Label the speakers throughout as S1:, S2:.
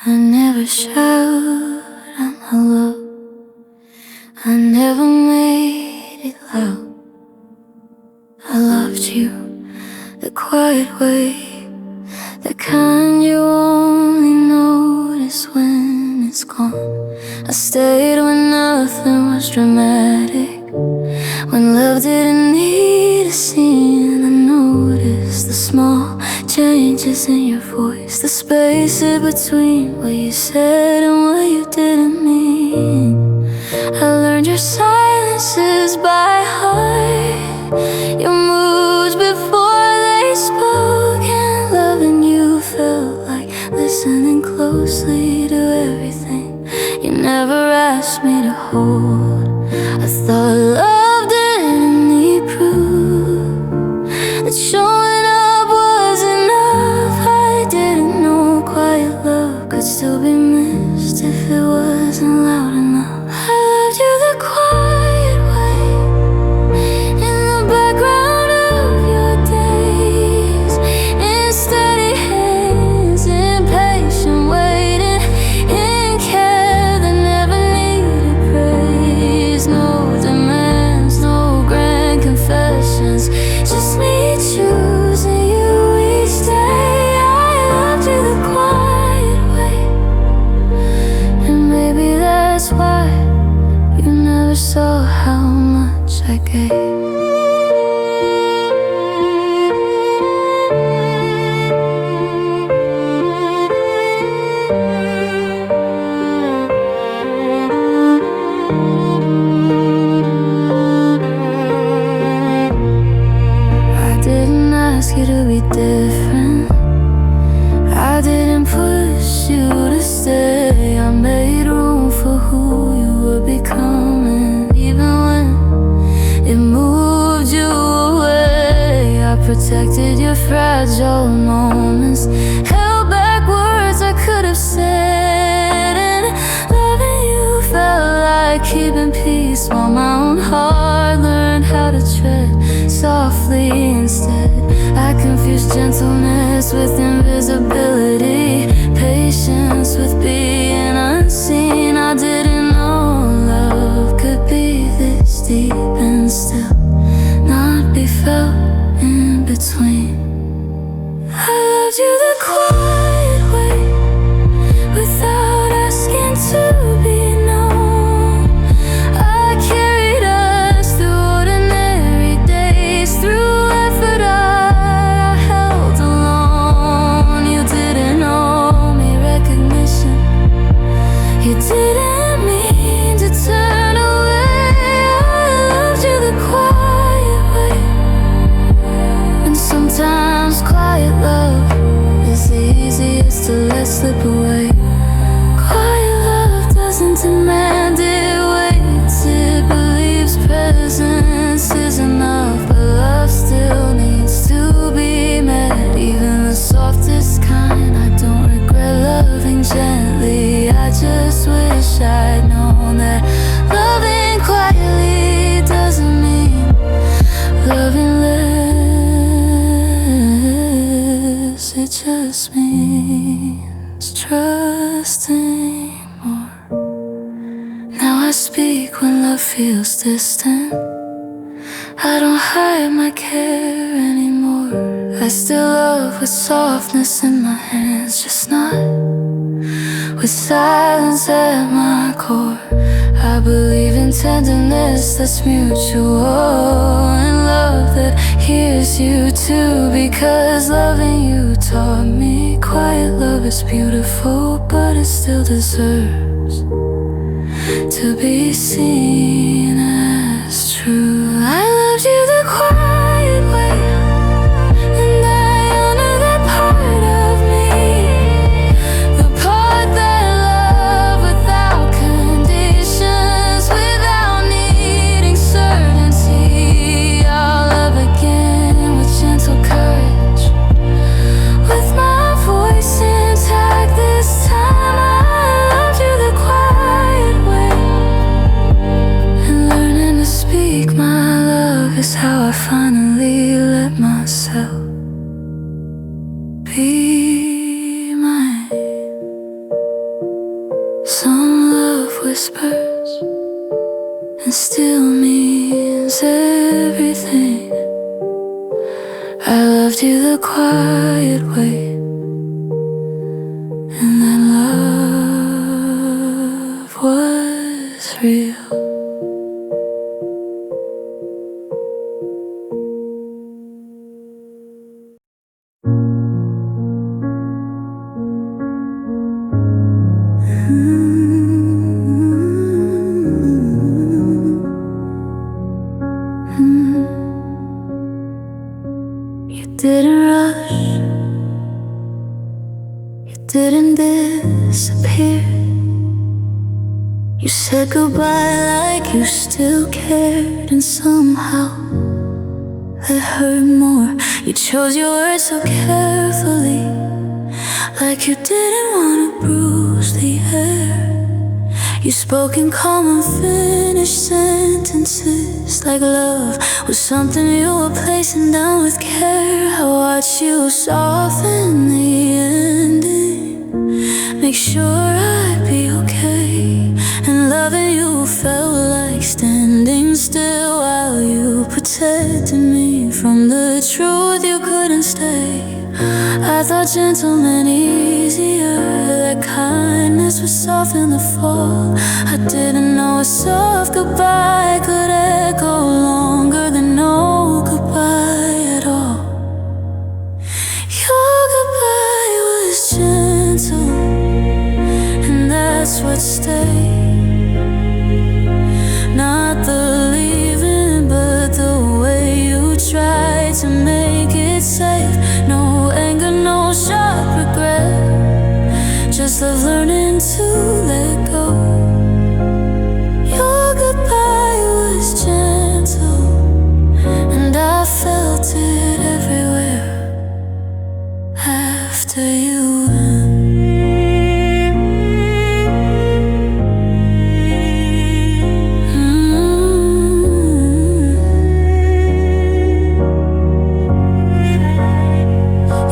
S1: I never shout out my love. I never made it loud. I loved you the quiet way, the kind you only notice when it's gone. I stayed when nothing was dramatic, when love didn't need a scene. I noticed the small changes in your voice, the space in between what you said and what you didn't mean. I learned your silences by heart, your moods before they spoke, and loving you felt like listening closely to everything you never asked me to hold. I thought love didn't need proof, that showing up was enough. I didn't know quiet love could still be missed if it wasn't loud enough. I loved you the quiet way, in the background of your days, in steady hands, in patient waiting, in care that never needed praise. No demands, no grand confessions, just me choosing you each day. I loved you the quiet way, and maybe that's why you never saw how much I gave. I didn't ask you to be different, I didn't push you to stay. I made room for who you were becoming, even when it moved you away. I protected your fragile moments, held back words I could have said, and loving you felt like keeping peace while my own heart learned how to tread softly instead. I confused gentleness with invisibility, patience with being unseen. I didn't know love could be this deep and still not be felt in between. I loved you the quiet way, without asking to be known. I carried us through ordinary days, through effort I held alone. You didn't owe me recognition, you didn't mean to turn away. I loved you the quiet way, and sometimes quiet love is the easiest to let slip away. Quiet love doesn't demand it waits, it believes presence is enough. But love still needs to be met, even the softest kind. I don't regret loving gently, I just wish I'd known that loving quietly doesn't mean loving less. It just means trusting more. Now I speak when love feels distant, I don't hide my care anymore. I still love with softness in my hands, just not with silence at my core. I believe in tenderness that's mutual, and love that hears you too, because loving you taught me quiet love is beautiful, but it still deserves to be seen as true. I loved you the quiet way, and I honor that part of me, the part that loved without conditions, without needing certainty. I'll love again with gentle courage, with my voice intact this time. I loved you the quiet way, and learning to speak whispers and still means everything. I loved you the quiet way, and that love was real. You didn't rush, you didn't disappear. You said goodbye like you still cared, and somehow that hurt more. You chose your words so carefully, like you didn't want to bruise the air. You spoke in calm and finished sentences, like love was something you were placing down with care. I watched you soften the ending, make sure I'd be okay. And loving you felt like standing still while you protected me from the truth you couldn't stay. I thought gentle meant easier, that kindness would soften the fall. I didn't know a soft goodbye could echo longer than no goodbye at all. Your goodbye was gentle, and that's what stayed. Not the leaving, but the way you tried to make it safe. No anger, no sharp regret, just love learning to let go. Your goodbye was gentle, and I felt it everywhere after you went.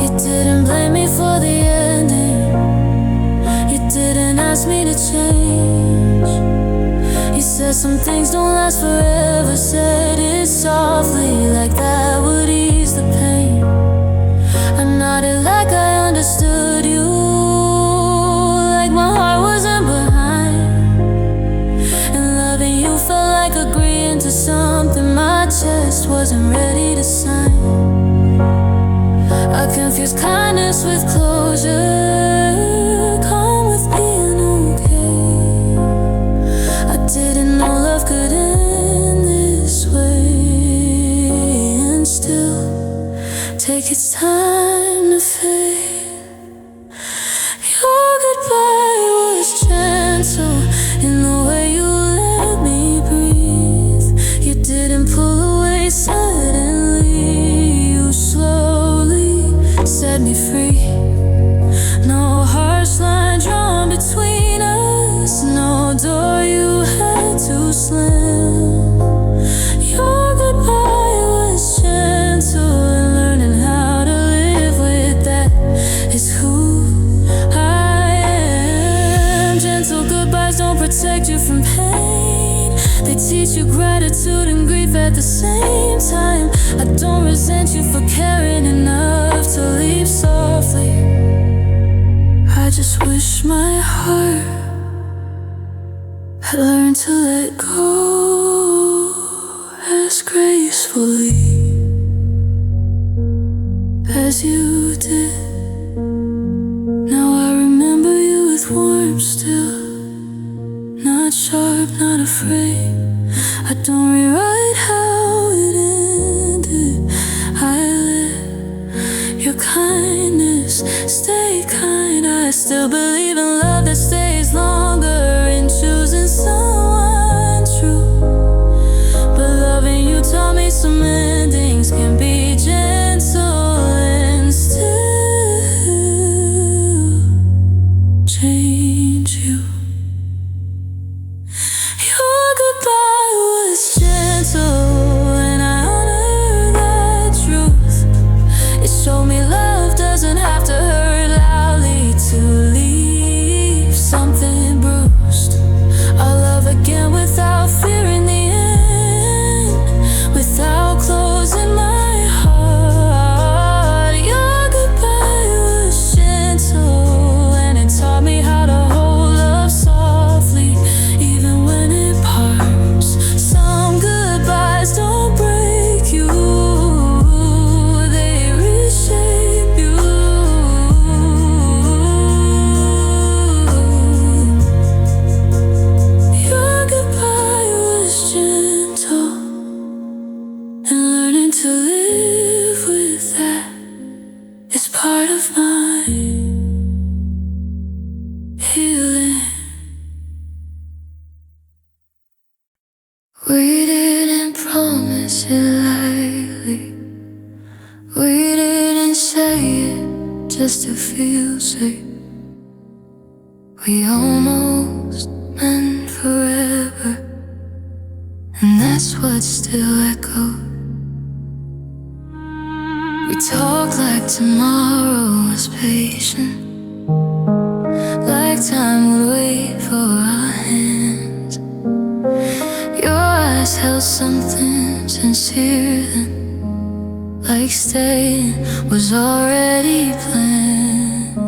S1: You didn't blame me for the ending, you didn't ask me to change. You said some things don't last forever, said it softly, like that would ease the pain. I nodded like I understood you, like my heart wasn't behind. And loving you felt like agreeing to something my chest wasn't ready to sign. I confused kindness with closure, calm with being okay. I didn't know love could end this way, and still take its time to fade. Your goodbye was gentle in the way you let me breathe. You didn't pull away suddenly, you slowly set me free. No harsh line drawn between us, no door you had to slam. Your goodbye was gentle, and learning how to live with that is who I am. Gentle goodbyes don't protect you from pain, they teach you gratitude and grief at the same time. I don't resent you for caring enough to leave softly. I just wish my heart had learned to let go as gracefully as you did. Now I remember you with warmth still, not sharp, not afraid. I don't rewrite how it ended, I let your kindness stay kind. I still believe in love that stays longer, in choosing someone true. But loving you taught me some endings can be gentle and still change you. Your goodbye was gentle, and I honor that truth. It showed me love doesn't have to hurt loudly to leave something bruised. All We didn't promise it lightly. We didn't say it just to feel safe. We almost meant forever, and that's what still echoes. We talked like tomorrow was patient, like time would wait for our hands. Your eyes held something sincere then, like staying was already planned.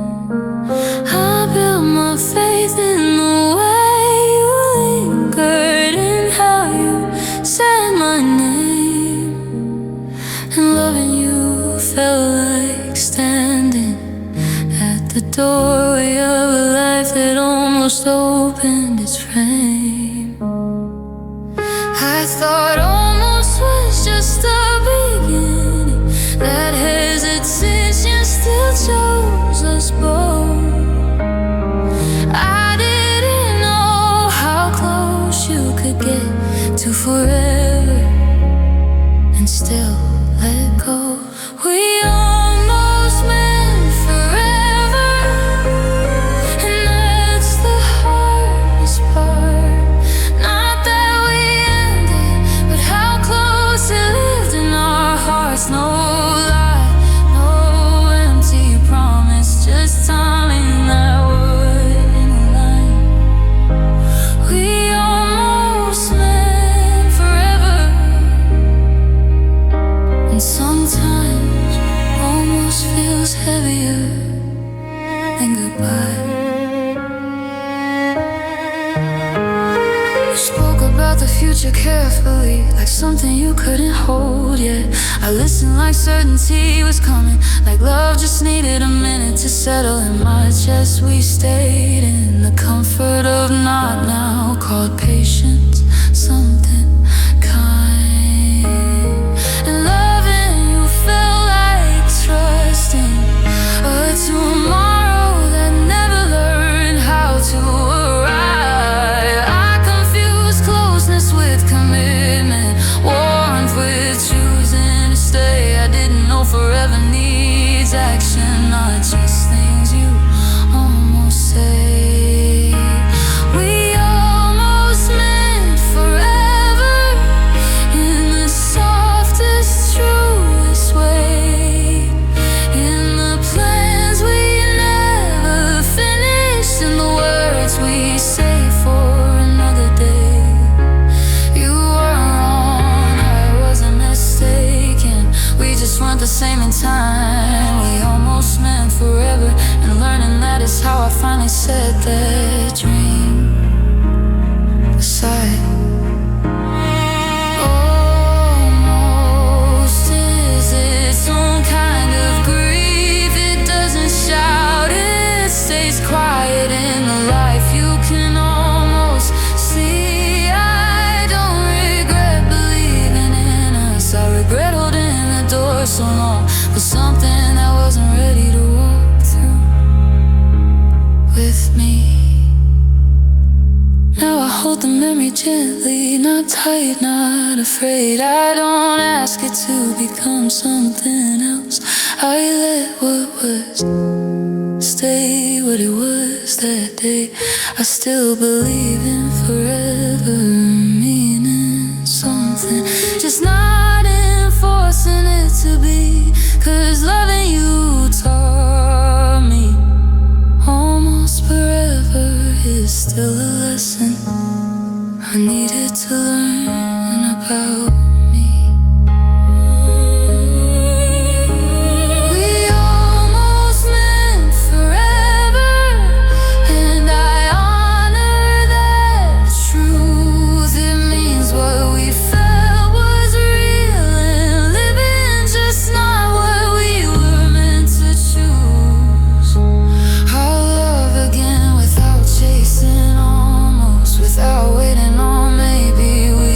S1: I built my faith in the way you lingered and how you said my name. And loving you felt like standing at the doorway of a life that almost opened its frame. I thought almost was just the beginning, that hesitation still chose us both. I didn't know how close you could get to forever and still let go. We almost meant forever, and that's the hardest part. Not that we ended, but how close it lived in our hearts. No lie, no empty promise, just timing that wouldn't align. We almost meant forever, and sometimes almost feels heavier than goodbye. You spoke about the future carefully, like something you couldn't hold yet. I listened like certainty was coming, like love just needed a minute to settle in my chest. We stayed in the comfort of not now, called patience, something kind. And loving you felt like trusting a tomorrow that never learned how to arrive. I confused closeness with commitment, warmth with choosing to stay. I didn't know forever needs action, not just things you almost say. We almost meant forever in the softest, truest way, in the plans we never finished, in the words we say for another day. You weren't wrong, I wasn't mistaken. We just weren't the same in time. We almost meant forever, and learning that is how I finally said that dream aside. Almost is its own kind of grief. It doesn't shout, it stays quiet in the life you can almost see. I don't regret believing in us. I regret holding the door so long for something that wasn't ready to walk through with me. Now I hold the memory gently, not tight, not afraid. I don't ask it to become something else. I let what was stay what it was that day. I still believe in forever, meaning something, just not enforcing it to be. 'Cause loving you taught me almost forever is still a lesson I needed to learn about me. We almost meant forever, and I honor that truth. It means what we felt was real, and living just not what we were meant to choose. Our love again without chasing, almost without waiting on maybe we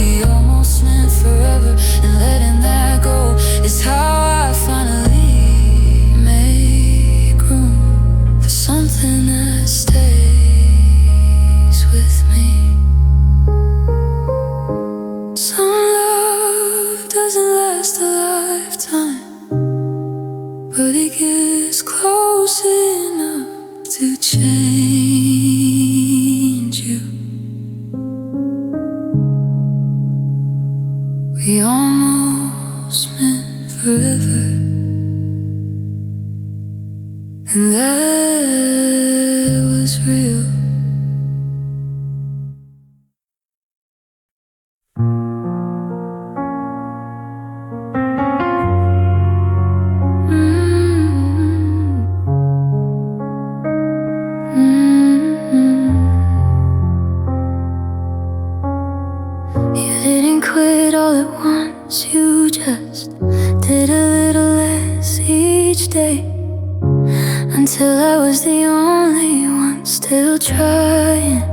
S1: till I was the only one still trying.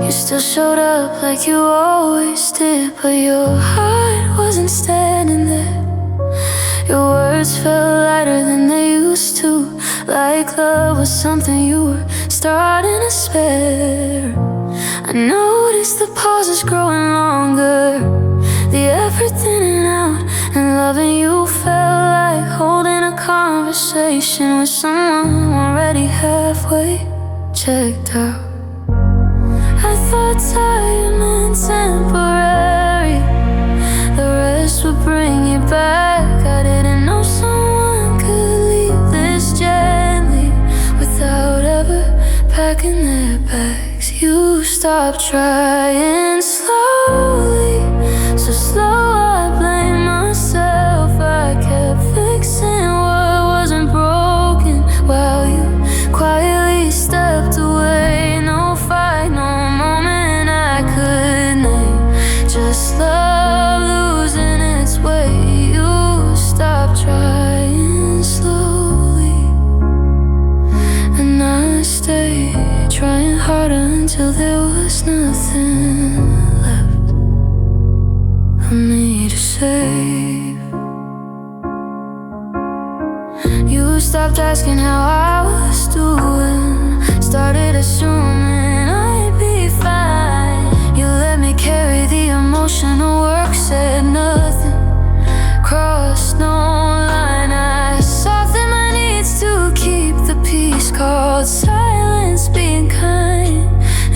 S1: You still showed up like you always did, but your heart wasn't standing there. Your words felt lighter than they used to, like love was something you were starting to spare. I noticed the pauses growing longer, the effort thinning out, and loving you felt like holding a conversation with someone already halfway checked out. I thought time meant temporary, the rest would bring you back. I didn't know someone could leave this gently without ever packing their bags. You stopped trying slowly, so slow I blame myself. I kept fixing what wasn't broken while you quietly stepped away. No fight, no moment I could name, just love losing its way. You stopped trying slowly, and I stayed trying harder until there was nothing left for me to save. You stopped asking how I was doing, started assuming I'd be fine. You let me carry the emotional work, said nothing, crossed no line. I softened my needs to keep the peace, called silence being kind.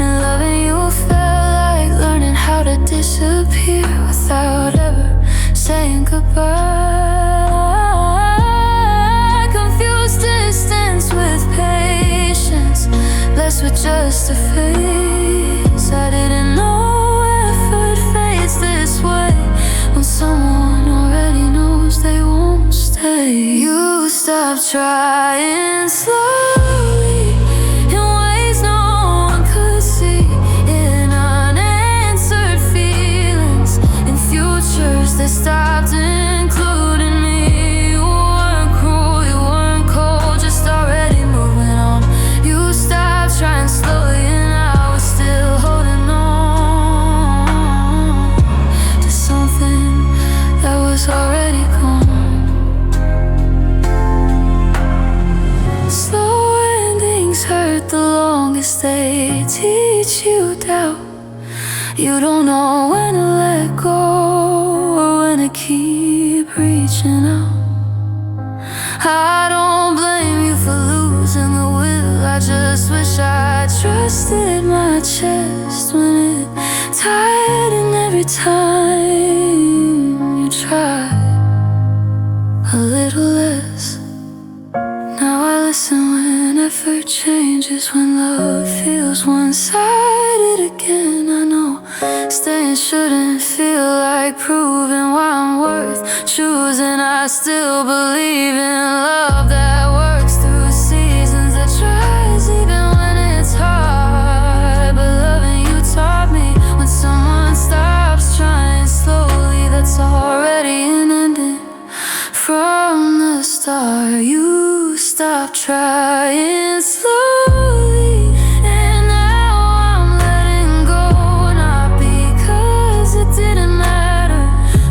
S1: And loving you felt like learning how to disappear without ever saying goodbye. Confused distance with patience, blessed with just a face. I didn't know effort fades this way when someone already knows they won't stay. You stopped trying slowly in ways no one could see, in unanswered feelings, in futures that stopped including me. You weren't cruel, you weren't cold, just already moving on. You stopped trying slowly and I was still holding on to something that was already gone. Slow endings hurt the longest, they teach you doubt. You don't know when to let go or when to keep reaching out. I don't blame you for losing the will, I just wish I trusted my chest when it tightened every time you tried a little less. Now I listen when effort changes, when love feels one-sided again. I know staying shouldn't feel like proving why I'm worth choosing. I still believe in love that works through seasons, that tries even when it's hard. But loving you taught me when someone stops trying slowly, that's already an ending from the start. You stopped trying slowly, and now I'm letting go. Not because it didn't matter,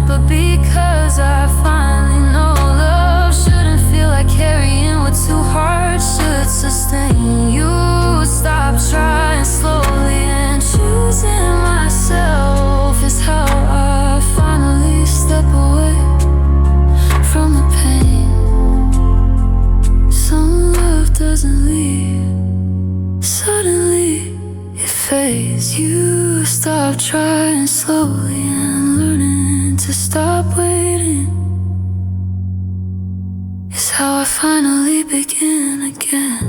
S1: but because I finally know love shouldn't feel like carrying what two hearts should sustain. You stopped trying slowly, and choosing myself is how I finally step away from the pain. Some love doesn't leave, suddenly it fades. You stop trying slowly and learning to stop waiting is how I finally begin again.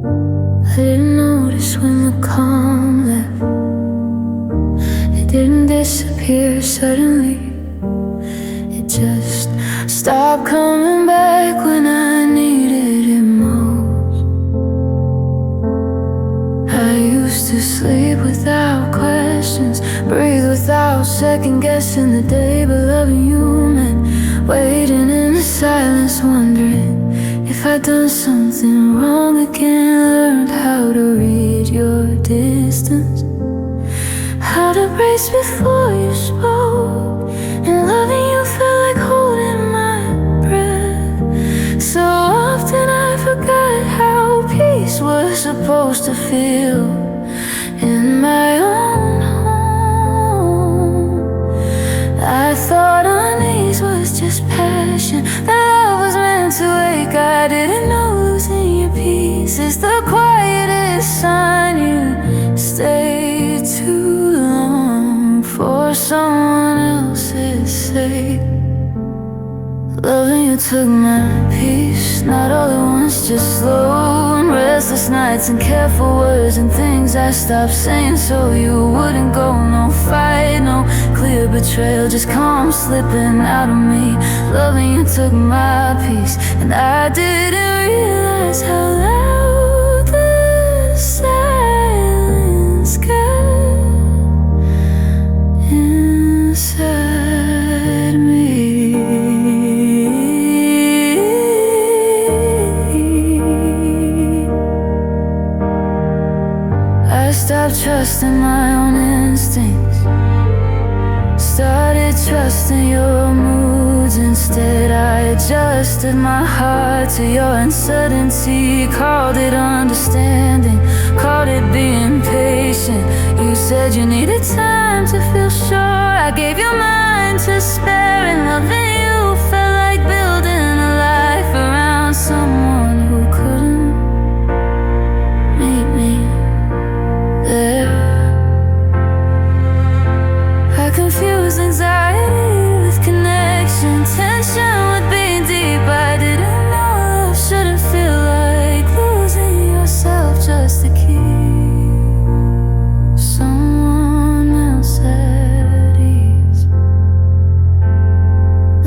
S1: I didn't notice when the calm left, disappeared suddenly. It just stopped coming back when I needed it most. I used to sleep without questions, breathe without second guessing the day, but loving you meant waiting in the silence, wondering if I'd done something wrong again. Learned how to read your distance, how to brace before you spoke, and loving you felt like holding my breath. So often I forgot how peace was supposed to feel in my own home. I thought unease was just passion, that love was meant to wake. I didn't know losing your peace is the quietest sign you stayed too long for someone else's sake. Loving you took my peace, not all at once, just slow and restless nights and careful words and things I stopped saying so you wouldn't go. No fight, no clear betrayal, just calm slipping out of me. Loving you took my peace, and I didn't realize how loud the silence got inside me. I stopped trusting my own instincts, started trusting your moods instead. I adjusted my heart to your uncertainty, called it understanding, called it being patient. You said you needed time to feel sure. I gave you mine to spare, and loving you felt like building a life around someone who couldn't meet me there. I confused anxiety with connection, tension with being deep. I didn't know love shouldn't feel like losing yourself just to keep someone else at ease.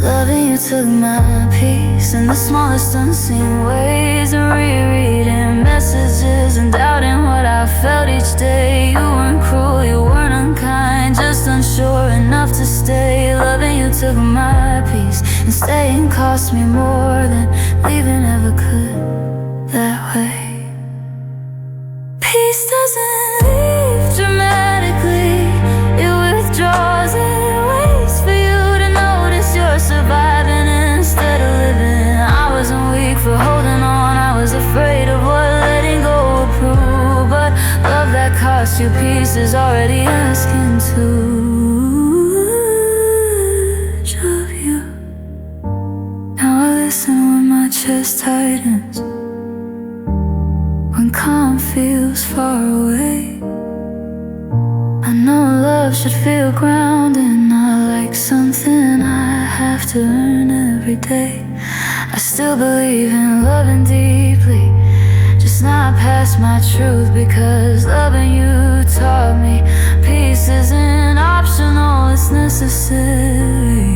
S1: Loving you took my peace in the smallest unseen ways, rereading messages and doubting what I felt each day. You weren't cruel, you weren't unkind, just unsure enough to stay. Loving you took my peace, and staying cost me more than leaving ever could that way. Peace doesn't leave dramatically, it withdraws and waits for you to notice you're surviving instead of living. I wasn't weak for holding on, I was afraid of what letting go would prove. But love that cost you peace is already asking too much of you. Now I listen when my chest tightens, when calm feels far away. I know love should feel grounding, not like something I have to earn every day. I still believe in loving deeply, just not past my truth, because loving you taught me peace isn't optional, it's necessary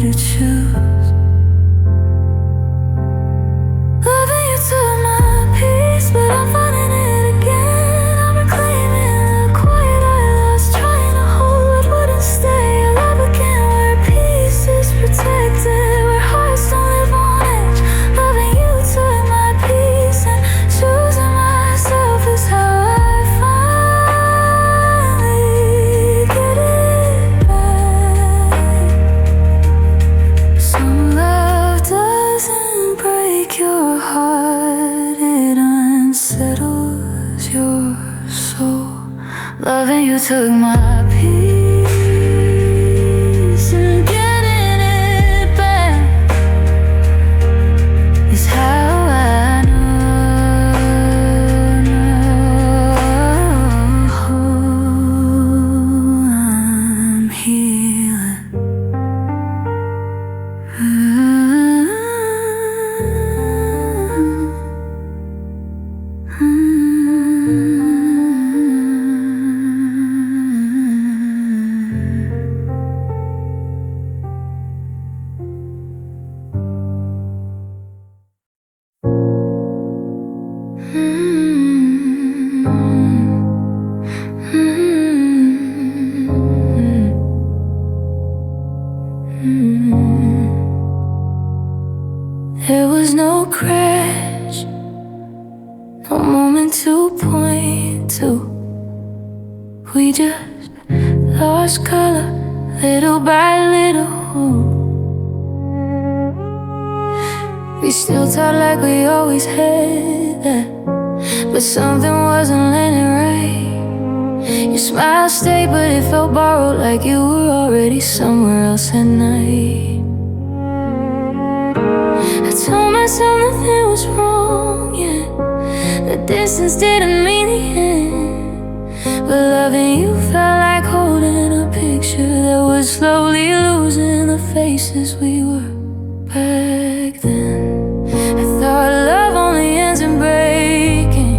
S1: to choose. Loving you took my peace, but I'm finding it again. I'm reclaiming the quiet I lost, trying to hold what wouldn't stay. I love again where peace is protected, where hearts don't live on edge. Loving you took my peace, and choosing myself is how I finally get it back. Some love doesn't break your heart, it unsettles your soul. Loving you took my peace, and getting it back is how I know I'm healing. lost color, little by little. We still talk like we always had that, but something wasn't landing right. Your smile stayed, but it felt borrowed, like you were already somewhere else at night. I told myself nothing was wrong, yeah. The distance didn't mean the end, but loving you felt like holding a picture that was slowly losing the faces we were back then. I thought love only ends in breaking,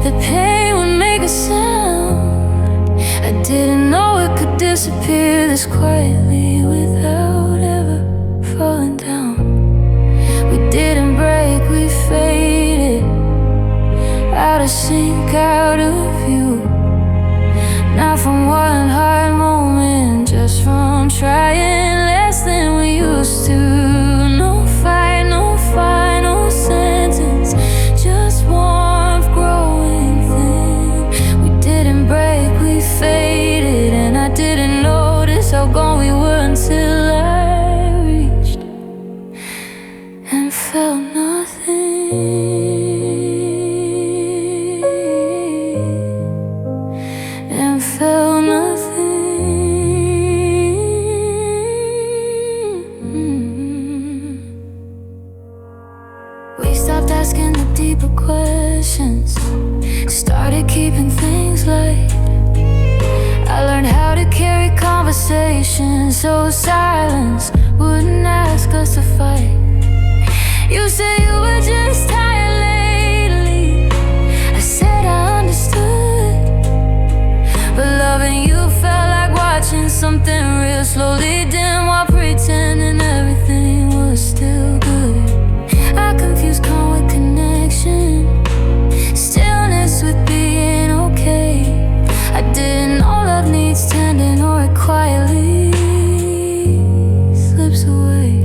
S1: the pain would make a sound. I didn't know it could disappear this quietly without ever falling down. We didn't break, we faded, out of sync, out of view. Not from one hard moment, just from trying less than we used to. No fight, no final sentence, just warmth growing thin. We didn't break, we faded, and I didn't notice how gone we were until I reached and felt nothing. And felt nothing. We stopped asking the deeper questions, started keeping things light. I learned how to carry conversations so silence wouldn't ask us to fight. You said you were just tired lately, I said I understood, but loving you felt like watching something real slowly dim while pretending everything was still good. I confused calm with connection, stillness with being okay. I didn't know love needs tending or it quietly slips away.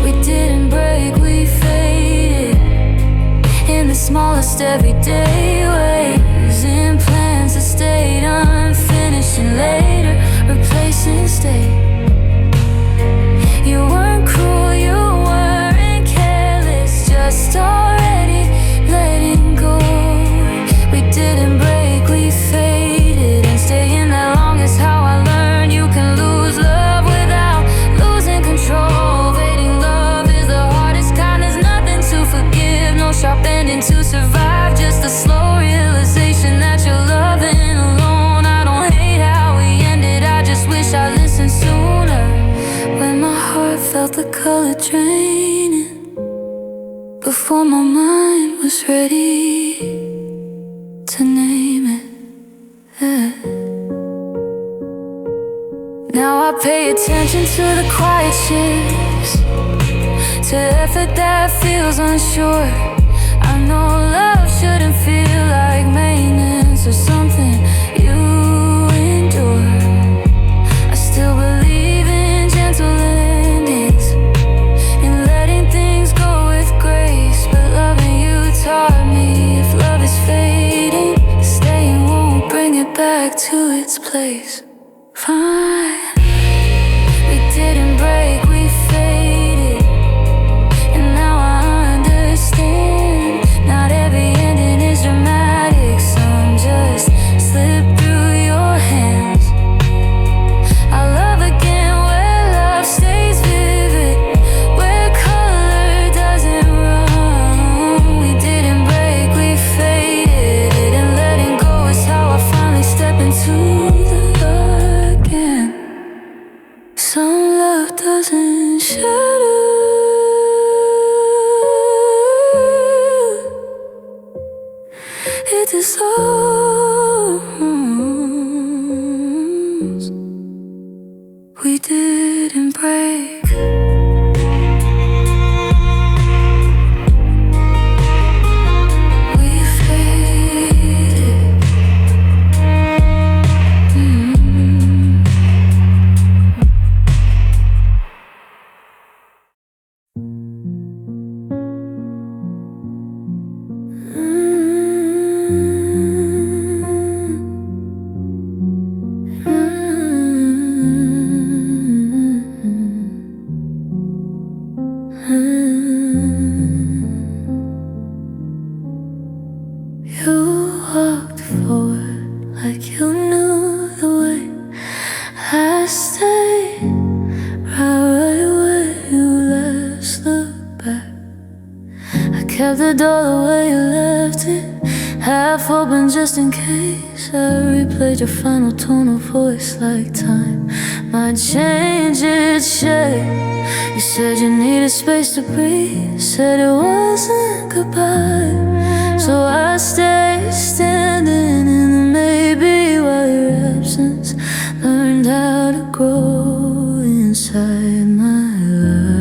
S1: We didn't break, we faded in the smallest everyday ways, in plans that stayed unfinished and later replacing state. You weren't cruel, you weren't careless, just already letting go. We didn't break, we faded, and staying that long is how I learned you can lose love without losing control. Fading love is the hardest kind, there's nothing to forgive, no sharp ending to survive, just a slow realization that you're loving alone. I don't hate how we ended, I just wish I listened sooner, when my heart felt the color draining, before my mind was ready to name it. Yeah. Now I pay attention to the quiet shifts, to effort that feels unsure. I know love shouldn't feel like maintenance or something you endure. I still believe in gentle endings, in letting things go with grace, but loving you taught me if love is fading, staying won't bring it back to its place. Fine. We didn't break, we faded, and now I understand. Not every ending is dramatic, some just slip through your hands. I love again where love stays vivid, where color doesn't run. We didn't break, we faded, and letting go is how I finally step into the again. Some love doesn't like you knew the way. I stayed right where you last looked back. I kept the door the way you left it, half open just in case. I replayed your final tone of voice like time might change its shape. You said you needed space to breathe, said it wasn't goodbye. So I stayed standing in the maybe while your absence learned how to grow inside my life.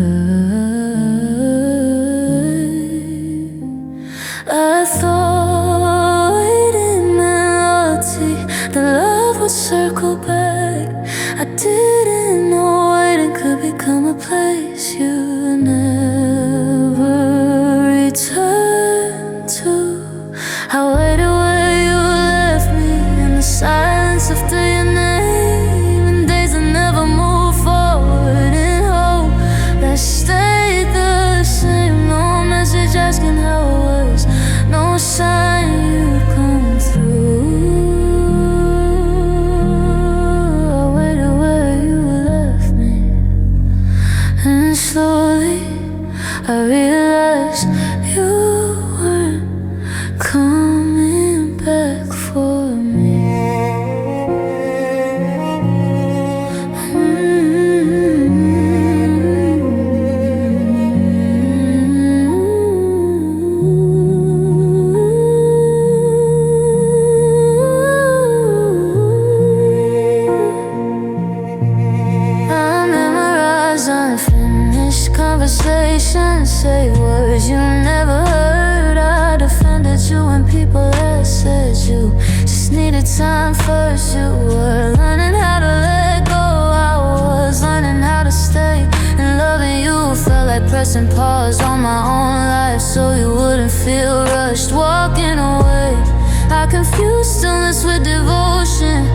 S1: I thought waiting meant loyalty, that love would circle back. I didn't know waiting could become a place you never return to. I waited where you left me in the silence after your name, and days that never moved forward in hope that stayed the same. No message asking how it was, no sign you'd come through. I waited where you left me, and slowly I realized you weren't coming back for me. I memorized unfinished conversations, say words you never heard. I defended you when people had said you just needed time first. You were learning how to let go, I was learning how to stay. And loving you felt like pressing pause on my own life, so you wouldn't feel rushed walking away. I confused stillness with devotion,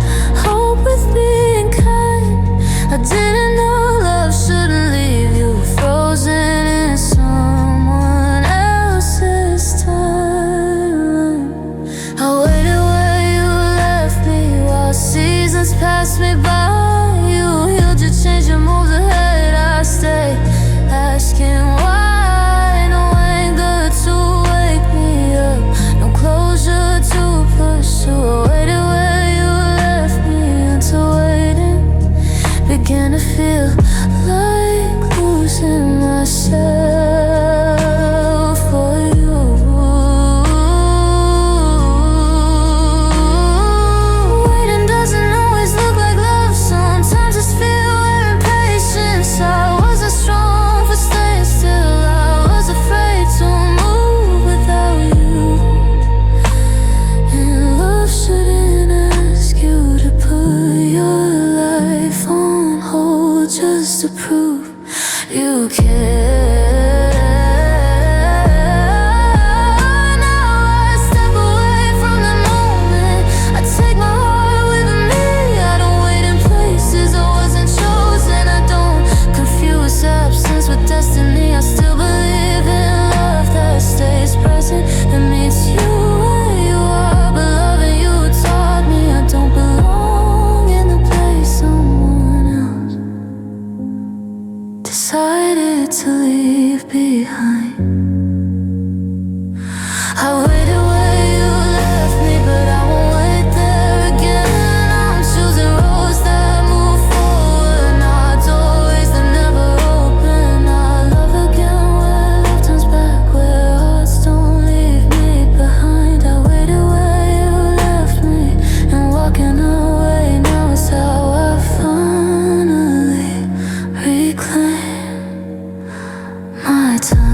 S1: hope with being kind. I didn't know love shouldn't leave you frozen in someone else's time. I waited where you left me while seasons passed me by. You healed, you changed, you moved ahead. I stayed asking why. No anger to wake me up, no closure to pursue. I waited where you left me until waiting began to feel like losing myself for you. Waiting doesn't always look like love, sometimes it's fear and patience. I wasn't strong for staying still, I was afraid to move without you. And love shouldn't ask you to put your life on hold just to prove you care. Now I step away from the moment, I take my heart with me. I don't wait in places I wasn't chosen, I don't confuse absence with destiny. I still believe in love that stays present, that meets you where you are. But loving you taught me I don't belong in the place someone else decided to leave behind. I waited where you left me, but I won't wait there again. I'm choosing roads that move forward, not doorways that never open. I love again where love turns back, where hearts don't leave me behind. I waited where you left me, and walking away now is how I finally reclaim my time.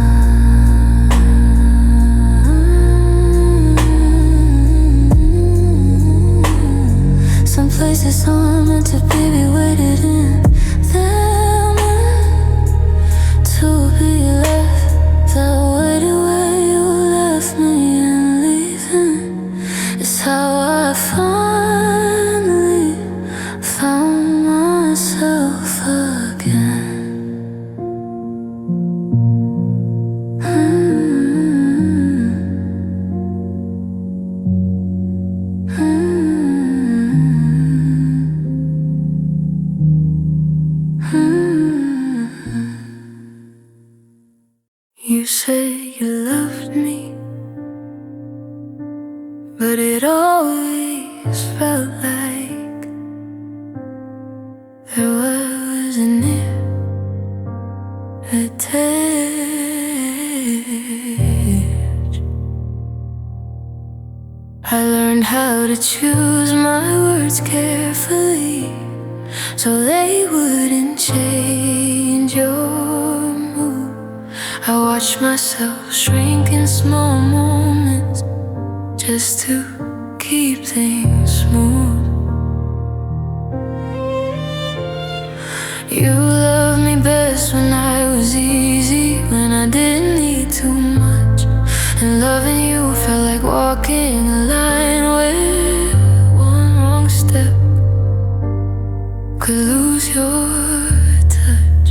S1: Some places aren't meant to be waited in, they're meant to be left. I waited where you left me, and leaving is how I finally found myself again. Mm-hmm. felt like there wasn't a touch. I learned how to choose my words carefully so they wouldn't change your mood. I watched myself shrink in small moments just to keep things smooth. You loved me best when I was easy, when I didn't need too much. And loving you felt like walking a line where one wrong step could lose your touch.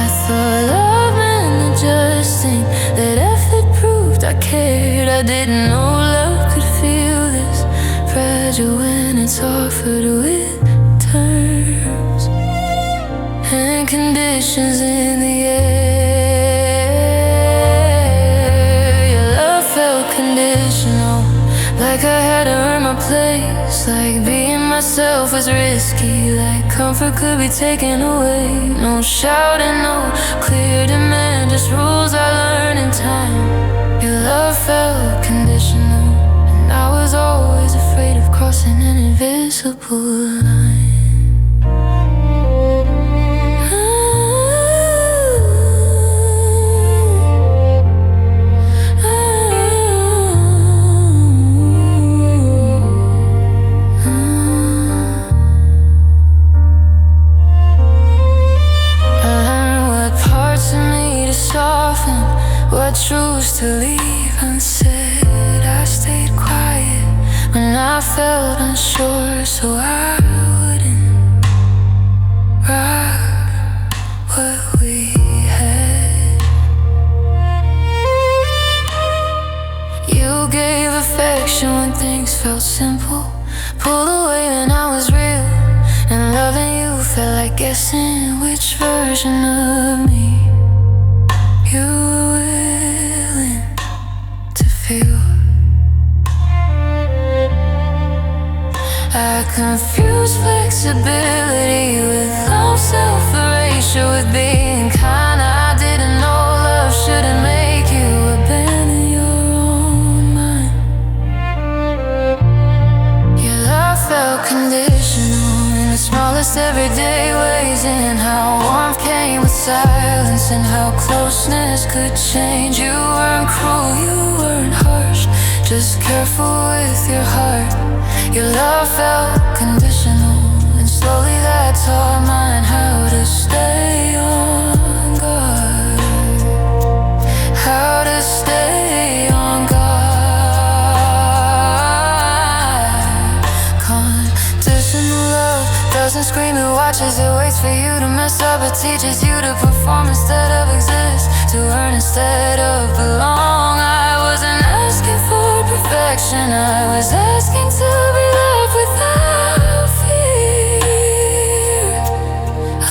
S1: I thought love meant adjusting, that effort proved I cared. I didn't know love could feel this fragile when it's offered with terms and conditions in the air. Your love felt conditional, like I had to earn my place, like being myself was risky, like comfort could be taken away. No shouting, no clear demand, just rules I learned in time. Your love felt conditional, and I was always afraid of crossing an invisible line. What truths to leave unsaid. I stayed quiet when I felt unsure, so I wouldn't rock what we had. You gave affection when things felt simple, pulled away when I was real, and loving you felt like guessing which version of me you were willing to feel. I confused flexibility with love, self-erasure with being kind. I didn't know love shouldn't make you abandon your own mind. Your love felt conditional in the smallest everyday ways, and how warmth came with silence, and how closeness could change. You weren't cruel, you weren't harsh, just careful with your heart. Your love felt conditional, and slowly that taught mine how to stay on guard. How to stay on guard. Conditional love doesn't scream, it watches, it waits for you to mess up. It teaches you to perform instead of exist, to earn instead of belong. I wasn't asking for perfection, I was asking to be loved without fear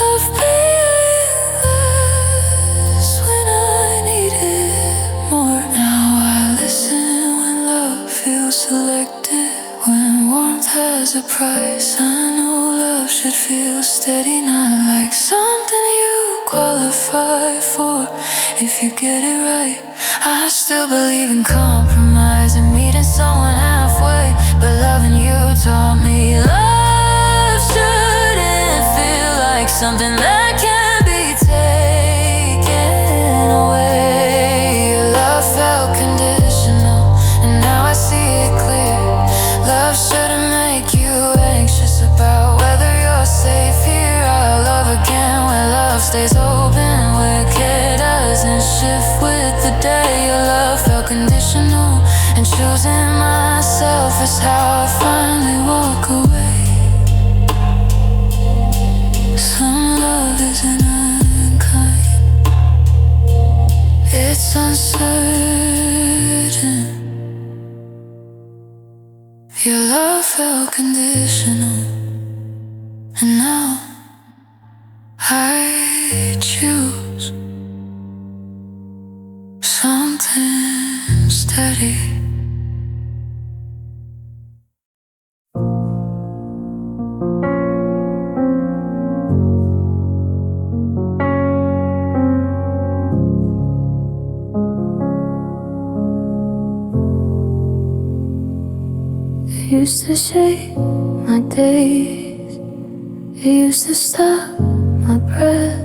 S1: of being less when I needed more. Now I listen when love feels selective, when warmth has a price. I know love should feel steady, not like something you qualify for if you get it right. I still believe in compromise and meeting someone halfway, but loving you taught me love shouldn't feel like something that can't be taken away. Your love felt conditional, and now I see it clear. Love shouldn't make you anxious about whether you're safe here. I'll love again where love stays open, where care doesn't shift with the day. Your love felt conditional, and choosing myself is how I finally walk away. Some love isn't unkind, it's uncertain. Your love felt conditional, and now I choose something steady. used to shape my days. It used to stop my breath.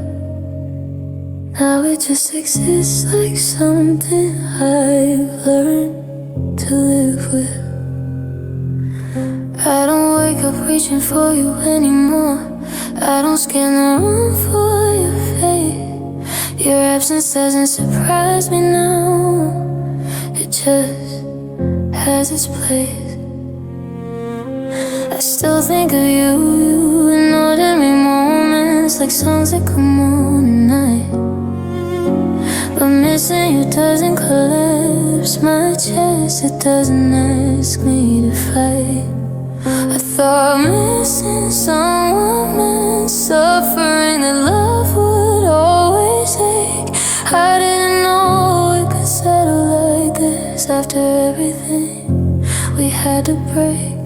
S1: Now it just exists like something I've learned to live with. I don't wake up reaching for you anymore. I don't scan the room for your face. Your absence doesn't surprise me now. It just has its place. I still think of you in ordinary moments, like songs that come on at night. But missing you doesn't collapse my chest. It doesn't ask me to fight. I thought missing someone meant suffering, that love would always ache. I didn't know it could settle like this after everything we had to break.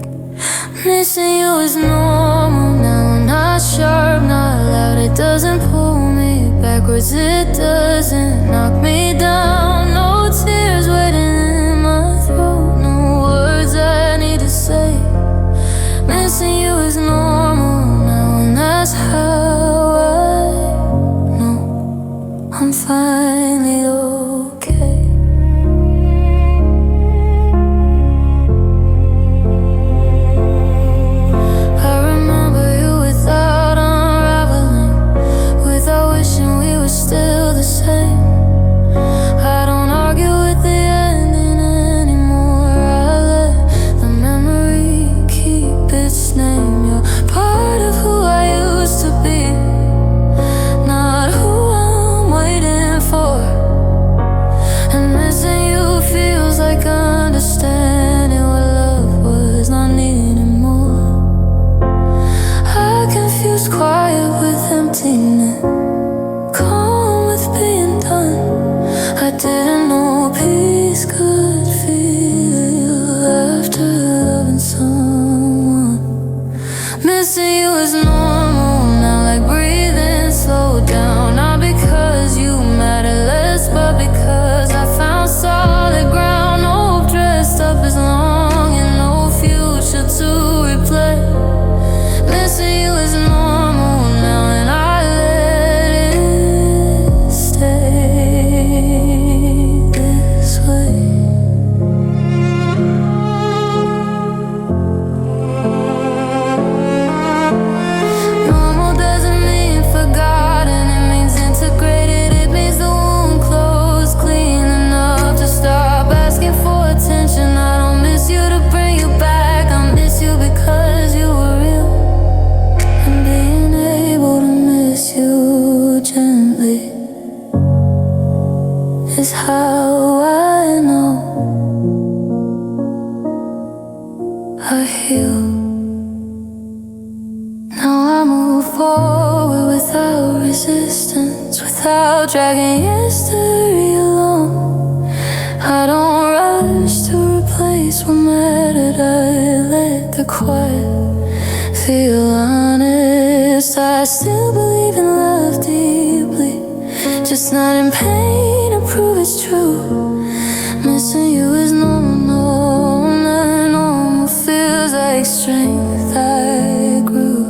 S1: Missing you is normal now, not sharp, not loud. It doesn't pull me backwards, it doesn't knock me down. No tears waiting in my throat, no words I need to say. Missing you is normal now, and that's how I know I'm finally okay. I remember you without unraveling, without wishing we were still the same. I don't argue with the ending anymore. I let the memory keep its name. You're part of who I used to be, not who I'm waiting for. And missing you feels like understanding what love was, not needing more. I confused quiet with emptiness, calm with being done. I didn't know peace could feel after loving someone. Missing you is normal now, like breathing slow down. Not because you matter less, but because I found solid ground. No hope dressed up as long, and no future to replay. Missing you is normal now, and I let it stay this way. Normal doesn't mean forgotten, it means integrated. It means the wound closed, clean enough to stop asking for attention. I don't miss you to bring you back, I miss you because you were real. And being able to miss you gently is how I know I heal. Now I move forward without resistance, without dragging yesterday along. I don't rush to replace what mattered. I let the quiet feel honest. I still believe in love deeply, just not in pain to prove it's true. Missing you is normal, not normal. Feels like strength I grew.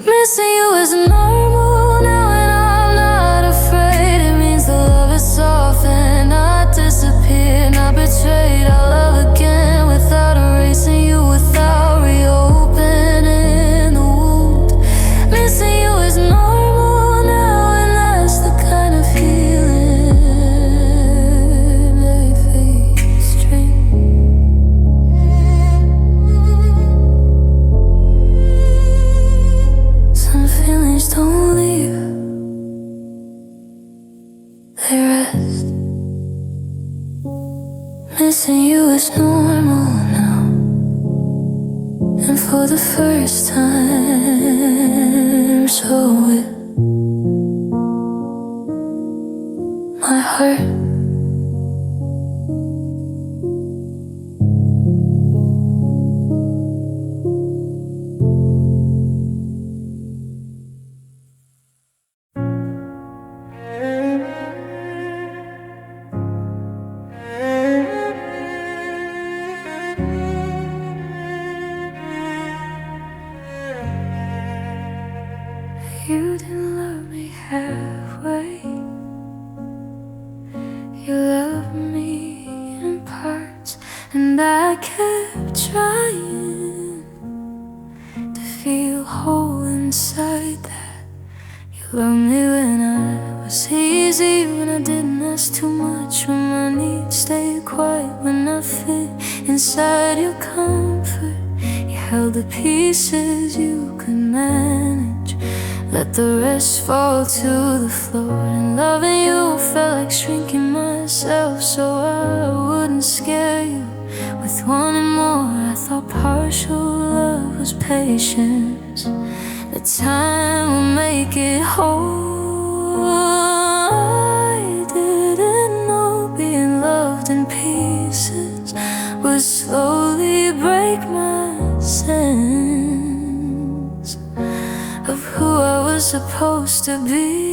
S1: Missing you is normal now, and I'm not afraid. It means the love is softened, not disappeared, not betrayed. I'll love again without erasing you, without reopening the wound. Missing you is normal now, and that's the kind of healing they face dream. Some feelings don't leave, they rest. Missing you is normal now, and for the first time, so with my heart. You love me in parts, and I kept trying to feel whole inside that. You loved me when I was easy, when I didn't ask too much, when my needs stayed quiet, when I fit inside your comfort. You held the pieces you could manage, let the rest fall to the floor. And loving you felt like shrinking myself so I wouldn't scare you with wanting more. I thought partial love was patience, that time will make it whole. I didn't know being loved in pieces would slowly break my sense of who I was supposed to be.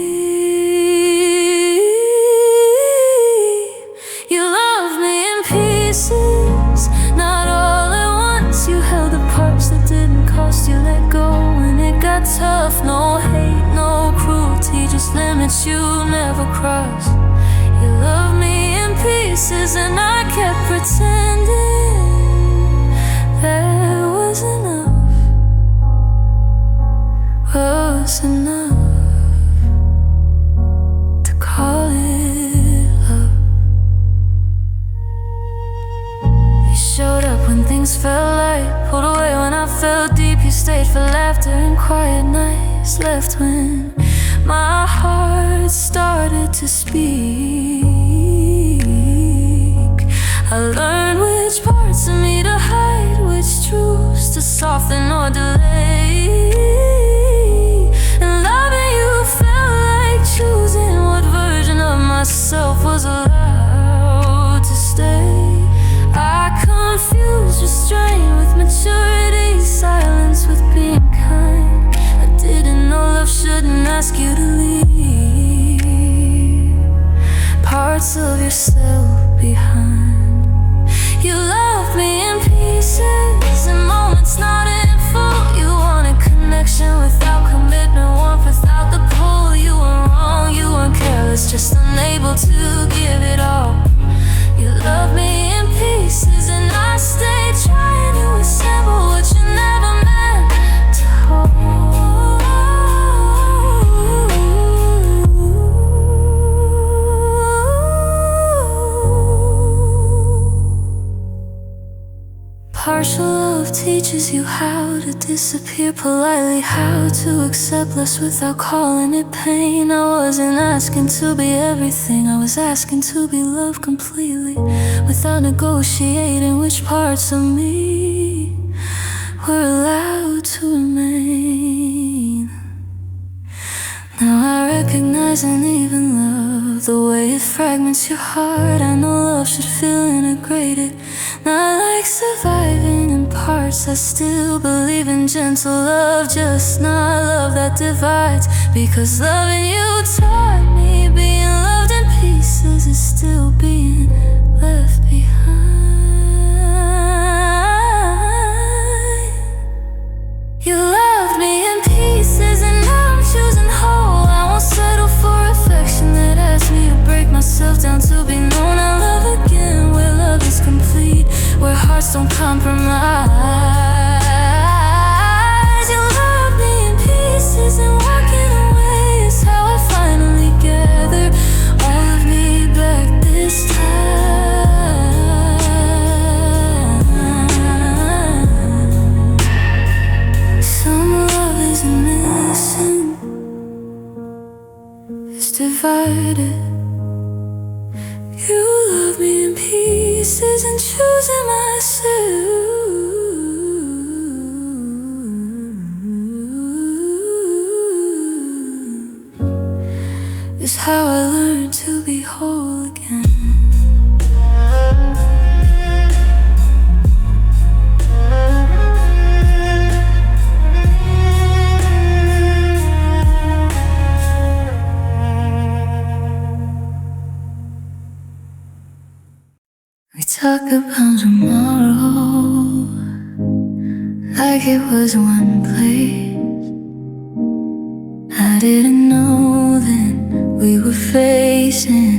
S1: You loved me in pieces, not all at once. You held the parts that didn't cost, you let go when it got tough. No hate, no cruelty, just limits you never cross. You loved me in pieces, and I kept pretending that was enough, was enough to call it love. You showed up when things felt light, pulled away when I felt deep. You stayed for laughter and quiet nights, left when my heart started to speak. I learned which parts of me to hide, which truths to soften or delay. And loving you felt like choosing what version of myself was allowed to stay. I confused restraint with maturity, silence with being kind. I didn't know love shouldn't ask you to leave parts of yourself behind. You loved me in pieces, in moments not in full. You wanted connection without commitment, warmth without the pull. You weren't wrong, you weren't careless, just unable to give it all. You loved me in pieces, and I stayed trying to assemble what you never meant to hold. Partial love teaches you how to disappear politely, how to accept less without calling it pain. I wasn't asking to be everything, I was asking to be loved completely, without negotiating which parts of me were allowed to remain. Now I recognize and even love the way it fragments your heart. I know love should feel integrated, not like surviving in parts. I still believe in gentle love, just not love that divides. Because loving you taught me being loved in pieces is still being left behind. You loved me in pieces, and now I'm choosing whole. I won't settle for affection that asks me to break myself down to be known. I love again where love is complete, where hearts don't compromise. You love me in pieces, and walking away is how I finally gather all of me back this time. Some love isn't missing, it's divided. You love me in pieces, and choosing myself is how I learned to be whole again. We talk about tomorrow like it was one place. I didn't know then we were facing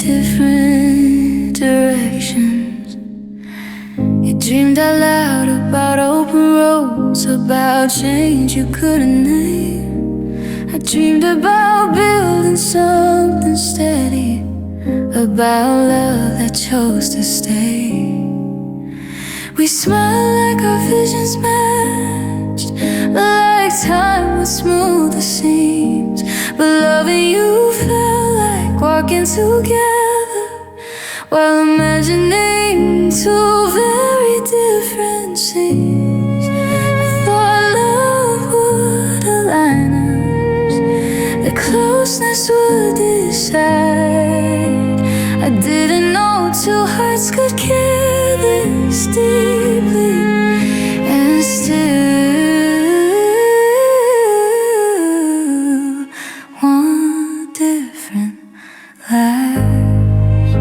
S1: different directions. You dreamed out loud about open roads, about change you couldn't name. I dreamed about building something steady, about love that chose to stay. We smiled like our visions matched, like time would smooth the seams. But loving you felt like walking together, while imagining two very different scenes. I thought love would align us, that closeness would decide. I didn't know two hearts could care this deeply and still want different lives.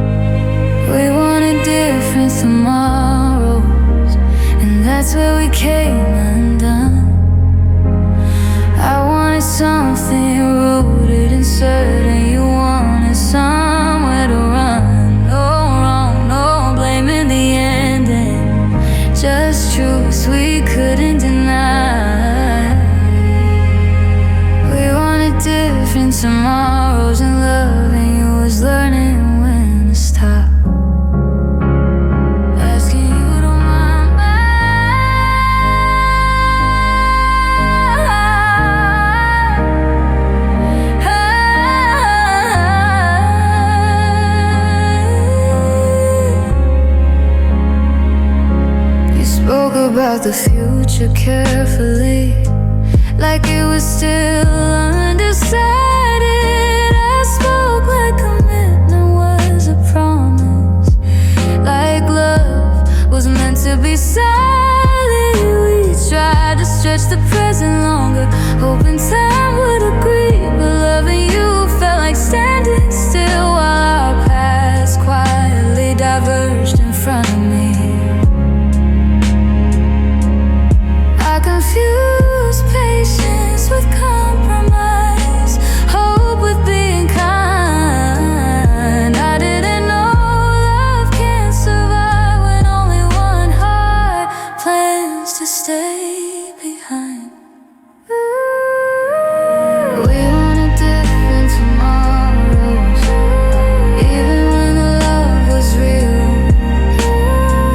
S1: We wanted different tomorrows, and that's where we came undone. I wanted something rooted and certain. You wanted somewhere to run. No wrong, no blame in the ending, just truths we couldn't deny. We wanted different tomorrows, and loving you was learning when to stop. Asking you to mind my spoke about the future carefully, like it was still undecided. I spoke like commitment was a promise, like love was meant to be solid. We tried to stretch the present longer, hoping time would agree. But loving you felt like standing still, while our paths quietly diverged in front of me. Confused patience with compromise, hope with being kind. I didn't know love can't survive when only one heart plans to stay behind. We wanted different tomorrows, even when the love was real.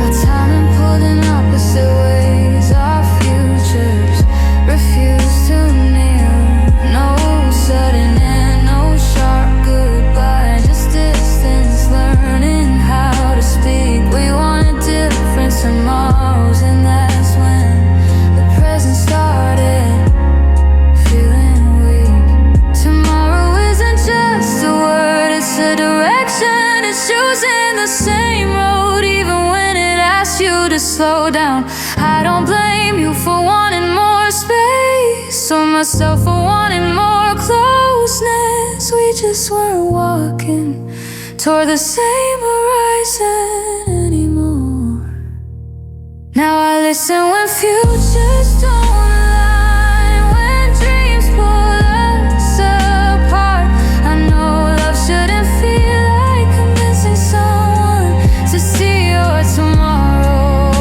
S1: Our timing pulled in opposite ways. Our futures refused to kneel. No sudden end, no sharp goodbye, just distance, learning how to speak. We wanted different tomorrows, and that's when the present started feeling weak. Tomorrow isn't just a word, it's a direction. It's choosing the same road, even when it asks you to slow down. I don't blame you for wanting more space, or myself for wanting more closeness. We just weren't walking toward the same horizon anymore. Now I listen when futures don't align, when dreams pull us apart. I know love shouldn't feel like convincing someone to see your tomorrow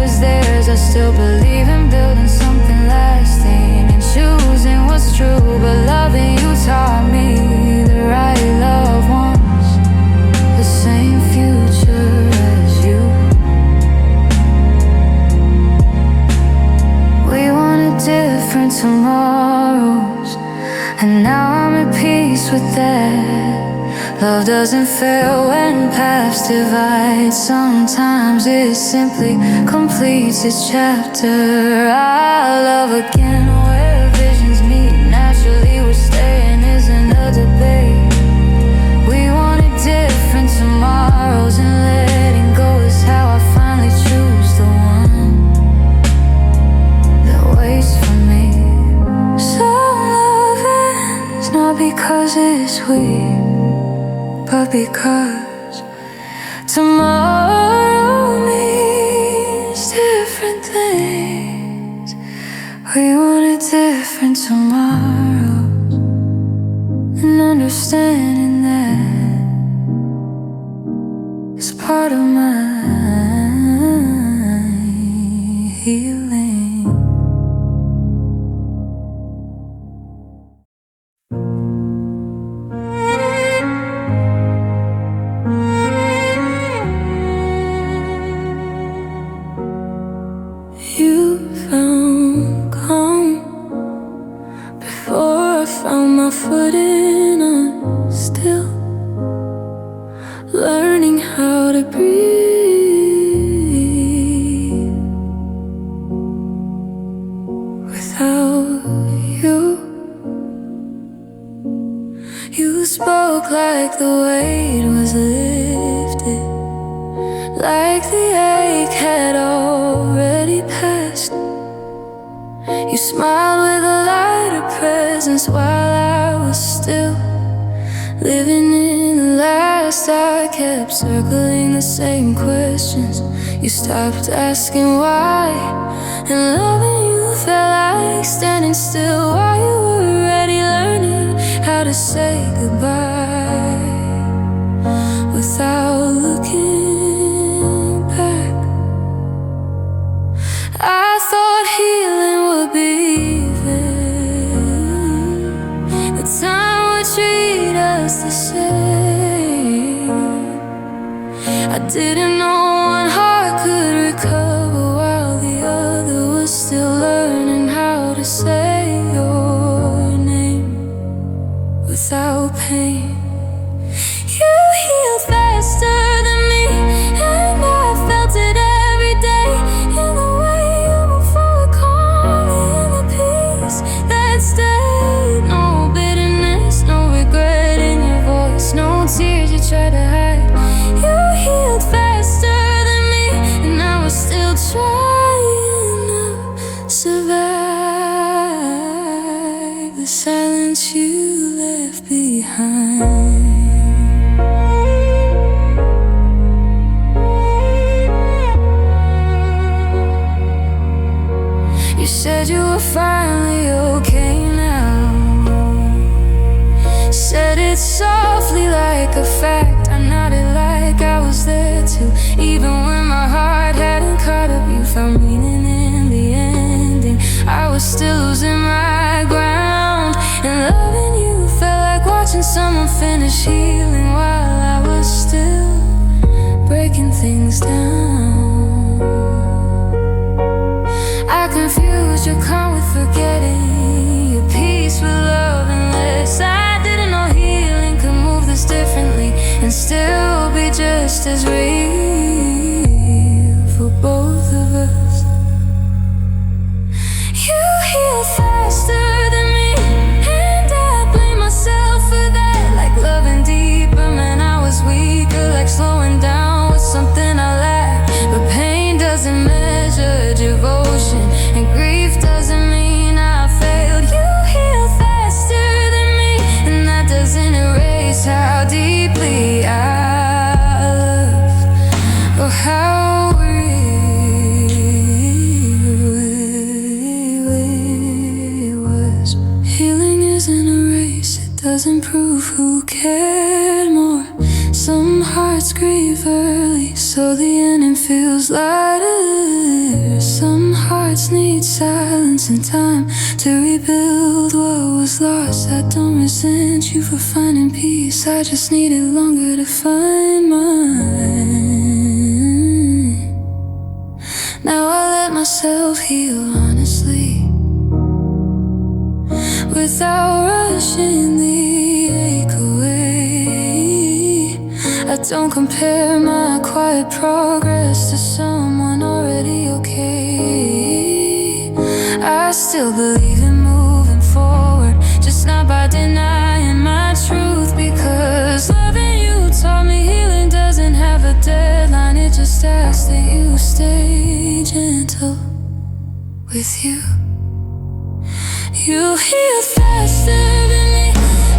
S1: is theirs. I still believe in building something lasting and choosing what's true. But loving you taught me the right love wants the same future as you. We wanted different tomorrows, and now I'm at peace with that. Love doesn't fail when paths divide. Sometimes it simply completes its chapter. I love again where visions meet. Naturally we're staying isn't a debate. We wanted different tomorrows, and letting go is how I finally choose the one that waits for me. So love ends not because it's weak, but because tomorrow means different things. We wanted different tomorrows, and understanding that part of my healing. You found calm before I found my footing. I'm still learning how to breathe without you. You spoke like the weight was lifted, like the ache had already passed. You smiled with a lighter presence while I was still living in the last. I kept circling the same questions. You stopped asking why, and loving you felt like standing still while you were already learning how to say goodbye without looking back. I thought healing would be there, that time would treat us the same. I didn't know one heart could recover while the other was still learning how to say your name without pain. You healed faster than me, and I felt it every day in the way you move forward, calmly, in the peace that stayed. No bitterness, no regret in your voice, no tears you tried to hide. You healed faster than me, and I was still trying to survive the silence you left behind. You said you were finally okay now, said it softly like a fact. I nodded like I was there too, even when my heart hadn't caught up. You found meaning in the ending. I was still losing my ground, and loving you felt like watching someone finish healing while I was still breaking things down. I confused your calm with forgetting, your peace with love and less. I didn't know healing could move this differently and still be just as real for both of us. You healed faster than me, and I blame myself for that. Like loving deeper meant I was weaker, like slowing down was something I lacked. But pain doesn't measure devotion, and grief doesn't mean I failed. You healed faster than me, and that doesn't erase how deeply I loved, or how real it was. Healing isn't a race, it doesn't prove who cared more. Some hearts grieve early, so the ending feels lighter. Some hearts need silence and time to rebuild what was lost. I don't resent you for finding peace, I just needed longer to find mine. Now I let myself heal honestly, without rushing the ache away. I don't compare my quiet progress to someone already okay. I still believe in moving forward, just not by denying my truth. Because loving you taught me healing doesn't have a deadline, it just asks that you stay gentle with you. You healed faster than me,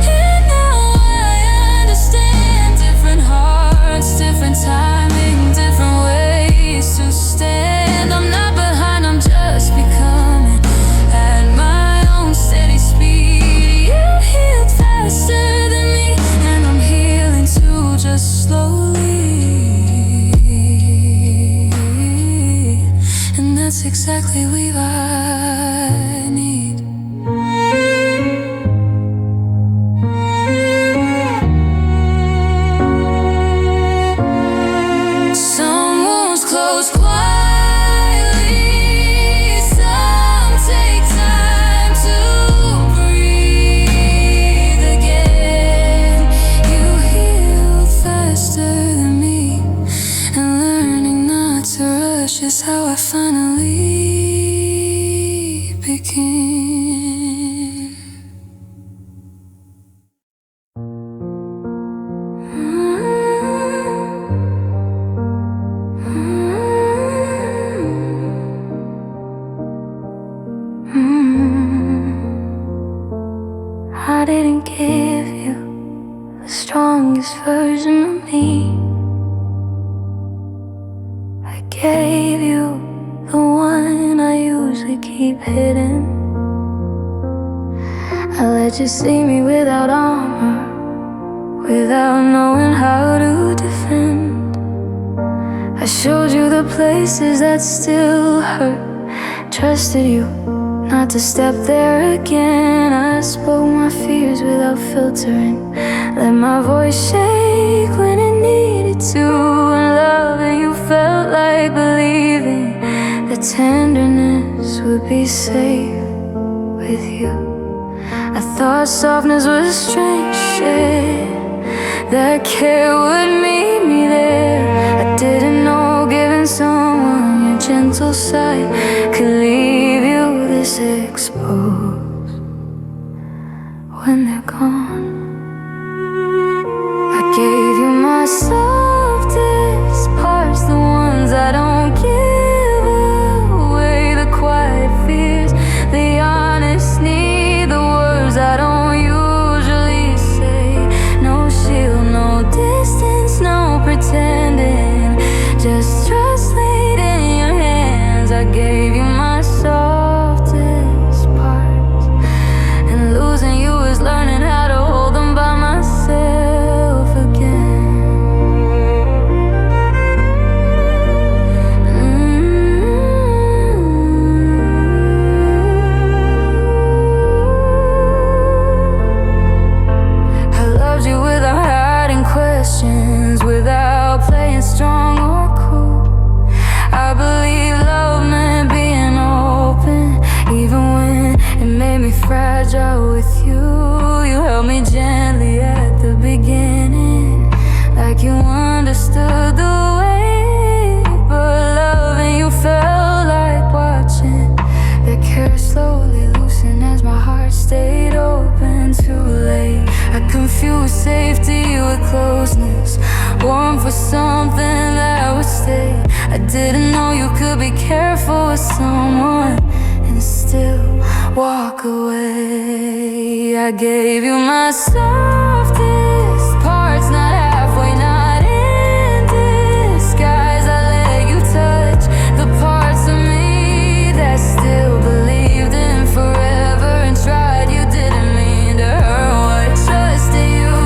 S1: and now I understand. Different hearts, different timing, different ways to stand. I'm not behind, I'm just becoming at my own steady speed. You healed faster than me, and I'm healing too, just slowly. exactly what I need. Someone's close quietly, some take time to breathe again. You healed faster than me, and learning not to rush is how I finally begin. I didn't give you the strongest version of me. I gave you the one I usually keep hidden. I let you see me without armor, without knowing how to defend. I showed you the places that still hurt, trusted you not to step there again. I spoke my fears without filtering, let my voice shake when it needed to. And loving you felt like believing that tenderness would be safe with you. I thought softness was a strange shit, that care would meet me there. I didn't know giving someone your gentle side could leave you this exposed when they're gone. I gave you my softest parts, the ones I don't give away, the quiet fears, the honest need, the words I don't usually say. No shield, no distance, no pretending, just trust laid in your hands. I gave you my softest parts, and losing you is learning how to hold them by myself again. I loved you without hiding questions, without playing strong or cool. I believe love meant being open, even when it made me fragile with you. You held me gently at the beginning, like you understood the way. But loving you felt like watching the care slowly loosen as my heart stayed open too late. I confused safety with closeness, warm for something that would stay. I didn't know you could be careful with someone and still walk away. I gave you my softest parts, not halfway, not in disguise. I let you touch the parts of me that still believed in forever and tried. You didn't mean to hurt what trusted you,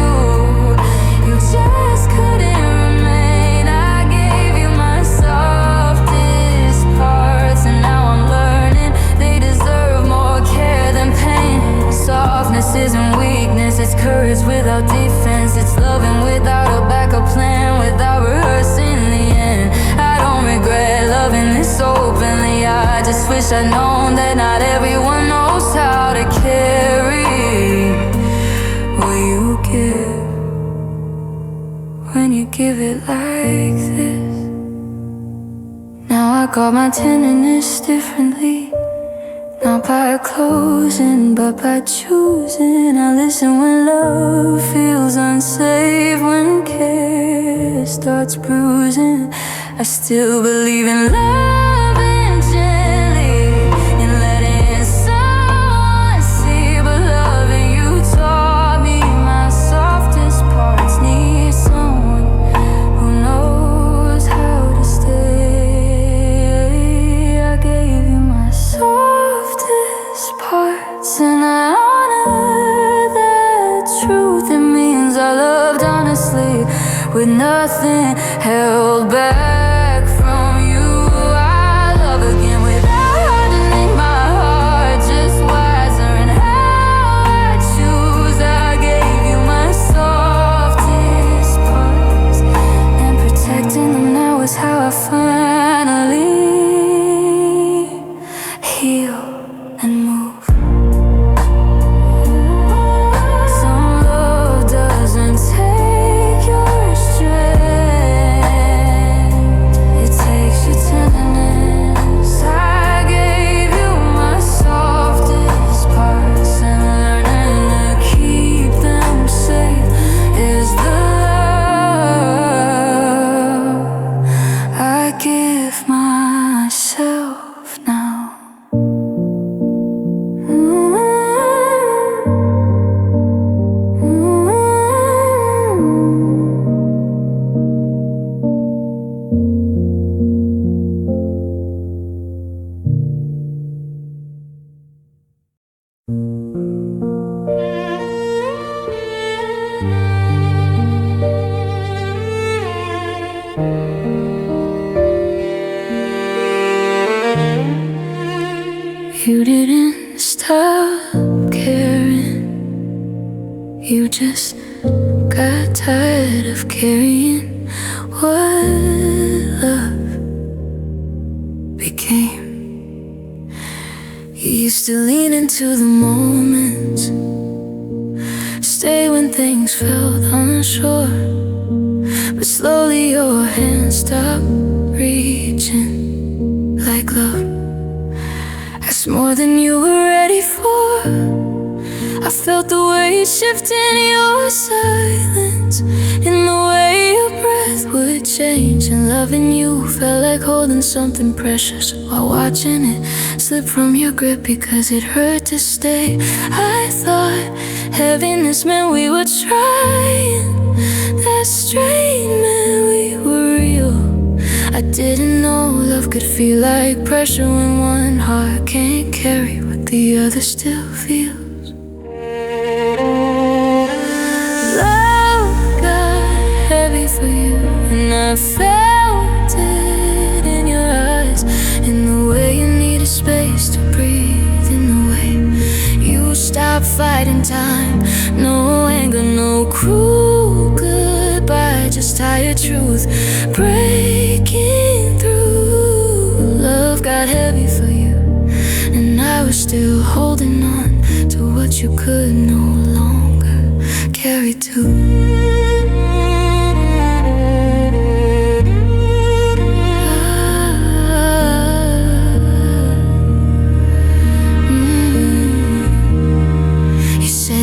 S1: you just couldn't remain. I gave you my softest parts, and now I'm learning they deserve more care than pain. Softness isn't weakness, it's courage without defense. It's loving without a backup plan, without rehearsing the end. I don't regret loving this openly, I just wish I'd known that not everyone knows how to carry what you give when you give it like this. Now I got my tenderness differently, not by closing, but by choosing. I listen when love feels unsafe, when care starts bruising. I still believe in loving gently, in letting someone see. But loving you taught me my softest parts need someone who knows how to stay. I gave you my softest parts, and I honor that truth. It means I loved honestly, with nothing held back from you. I love again without just got tired of carrying what love became. You used to lean into the moments, stay when things felt unsure, but slowly your hands stopped reaching like love asked more than you were ready for. I felt the weight shift in your silence, in the way your breath would change, and loving you felt like holding something precious while watching it slip from your grip because it hurt to stay. I thought heaviness meant we were trying, that strain meant we were real. I didn't know love could feel like pressure when one heart can't carry what the other still feels. Love got heavy for you, and I felt it in your eyes, in the way you needed space to breathe, in the way you stopped fighting time. No anger, no cruel goodbye, just tired truth breaking through. Love got heavy for you, and I was still holding on to what you could no longer carry too.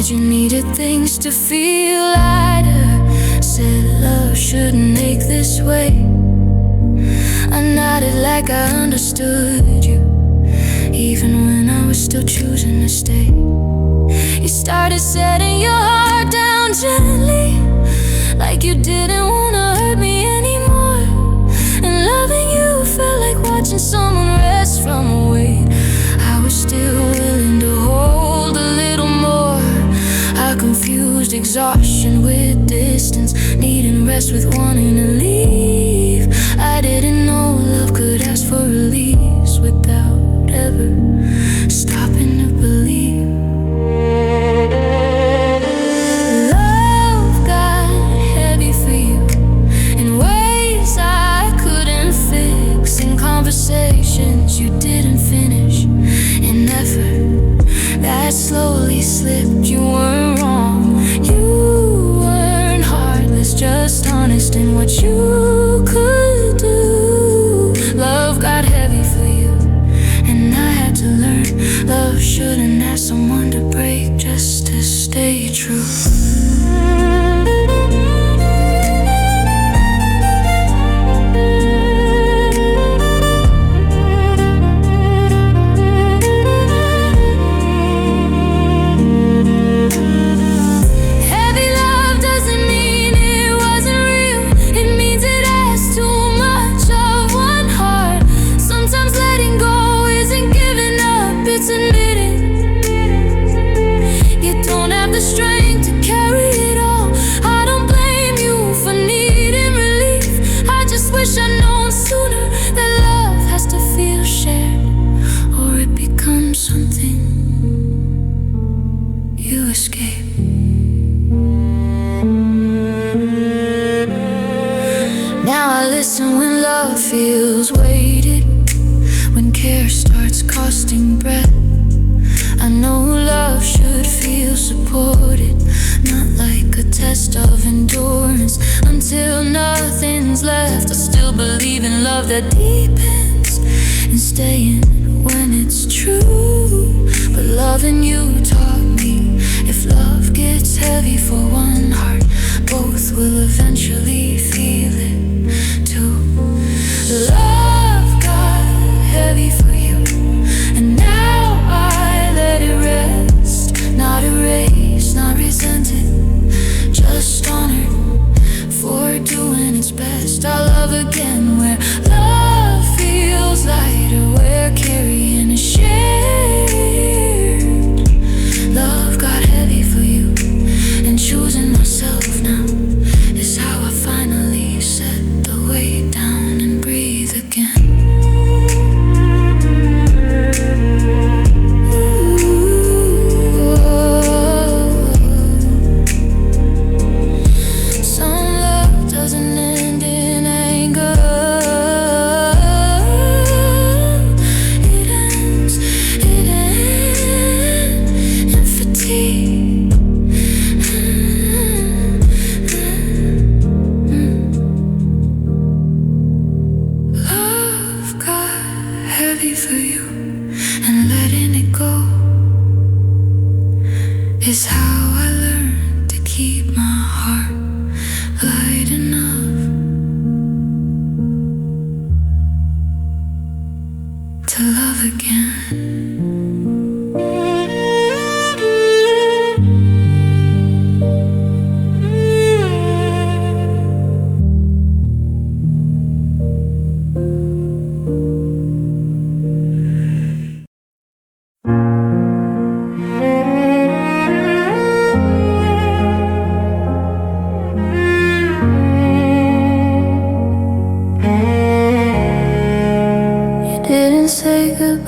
S1: You needed things to feel lighter, said love shouldn't ache this way. I nodded like I understood you, even when I was still choosing to stay. You started setting your heart down gently, like you didn't wanna hurt me anymore. And loving you felt like watching someone rest from a weight I was still willing to hold a little more. I confused exhaustion with distance, needing rest with wanting to leave. I didn't know love could ask for release without ever stopping to believe. Love got heavy for you in ways I couldn't fix, in conversations you didn't finish, in effort that slowly slipped. You weren't wrong, you weren't heartless, just honest in what you could do. Love got heavy for you, and I had to learn love shouldn't ask someone to break just to stay true. Now I listen when love feels weighted, when care starts costing breath. I know love should feel supported, not like a test of endurance. Until nothing's left, I still believe in love that deepens and staying when it's true. But loving you taught me, if love gets heavy for one heart, both will eventually feel it too. Love got heavy for you, and now I let it rest. Not erased, not resented, just honored for doing its best. I'll love again where love feels lighter, where carrying is shared. Love got heavy for you, and choosing myself now is how I finally set the weight down and breathe again.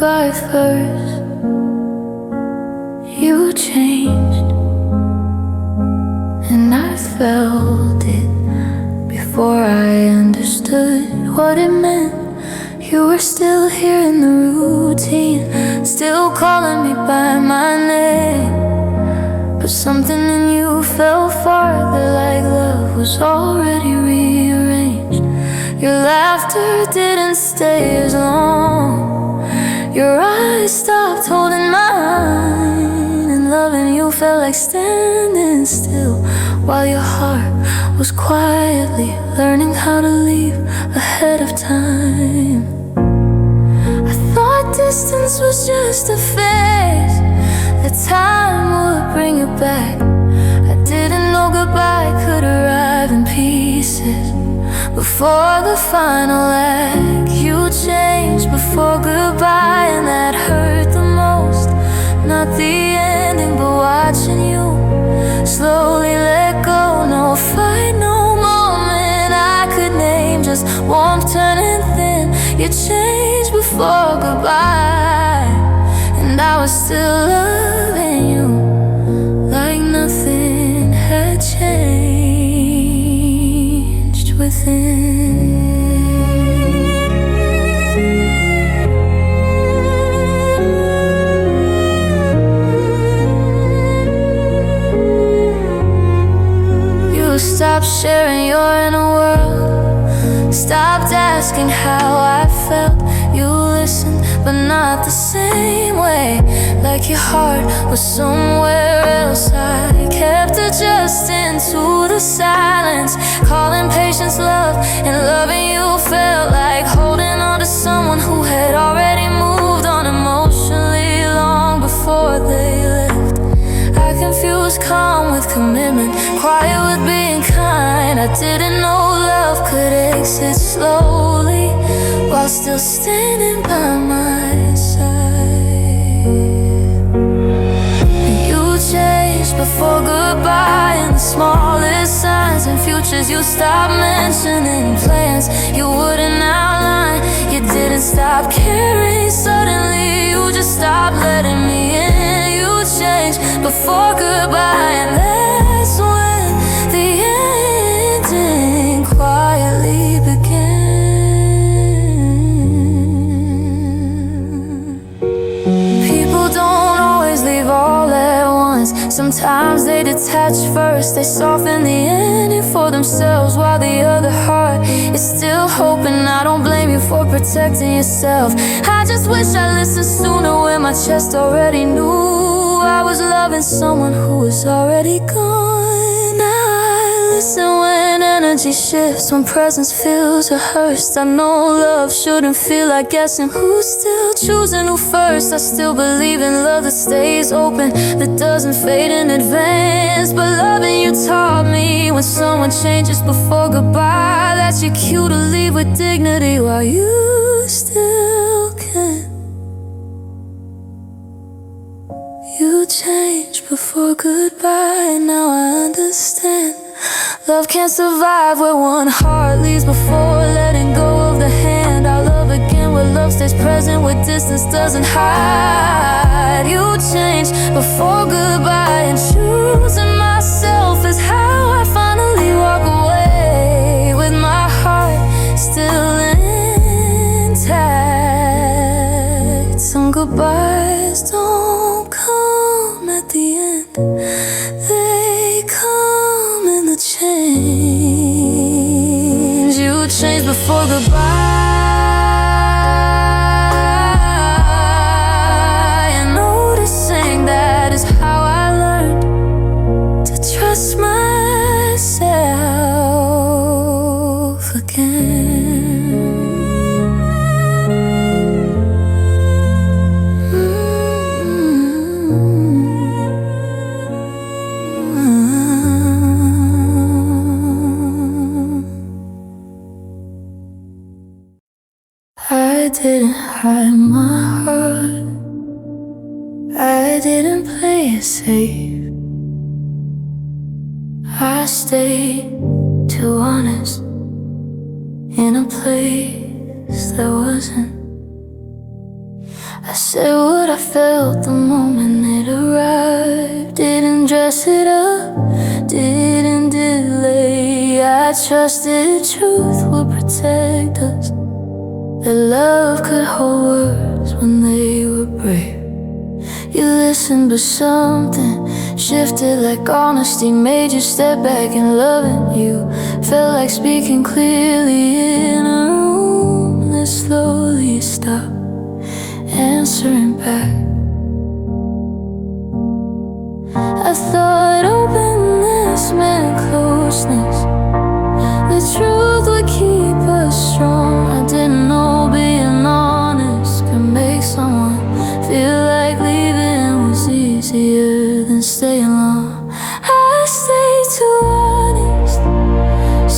S1: goodbye first. You changed, and I felt it before I understood what it meant. You were still here in the routine, still calling me by my name. But something in you fell farther, like love was already rearranged. Your laughter didn't stay as long. Your eyes stopped holding mine, and loving you felt like standing still, while your heart was quietly learning how to leave ahead of time. I thought distance was just a phase, that time would bring it back. I didn't know goodbye could arrive in pieces before the final act. You changed before goodbye, and that hurt the most. Not the ending, but watching you slowly let go. No fight, no moment I could name, just warmth turning thin. You changed before goodbye, and I was still loving you like nothing had changed within. You stopped sharing your inner world, stopped asking how I felt. You listened, but not the same way, like your heart was somewhere else. I kept adjusting to the silence, calling patience love, and loving you felt like holding on to someone who had already moved on emotionally long before they left. I confused calm with commitment, quiet with being kind. I didn't know love could exit slowly while still standing by my side. You changed before goodbye, in the smallest signs and futures you stopped mentioning, plans you wouldn't outline. You didn't stop caring suddenly, you just stopped letting me in. You changed before goodbye, and that's when the ending quietly began. Sometimes they detach first, they soften the ending for themselves, while the other heart is still hoping. I don't blame you for protecting yourself. I just wish I listened sooner, when my chest already knew I was loving someone who was already gone. Now I listen when energy shifts, when presence feels rehearsed. I know love shouldn't feel like guessing who's still choosing who first. I still believe in love that stays open, that doesn't fade in advance. But loving you taught me, when someone changes before goodbye, that's your cue to leave with dignity while you still can. You changed before goodbye, now I understand. Love can't survive where one heart leaves before letting go of the hand. I'll love again where love stays present, where distance doesn't hide. You changed before goodbye, and choosing myself is how I finally walk away, with my heart still intact. Some goodbyes don't come at the end, they come in the change. You changed before goodbye, and noticing that is how I learned to trust myself again. I didn't hide my heart, I didn't play it safe. I stayed too honest in a place that wasn't a Said what I felt the moment it arrived. Didn't dress it up, didn't delay. I trusted truth would protect us, that love could hold words when they were brave. You listened, but something shifted, like honesty made you step back, and loving you felt like speaking clearly in a room that slowly stopped answering back. I thought openness meant closeness, the truth would keep us strong. I didn't know being honest could make someone feel like leaving was easier than staying long. I stayed too honest,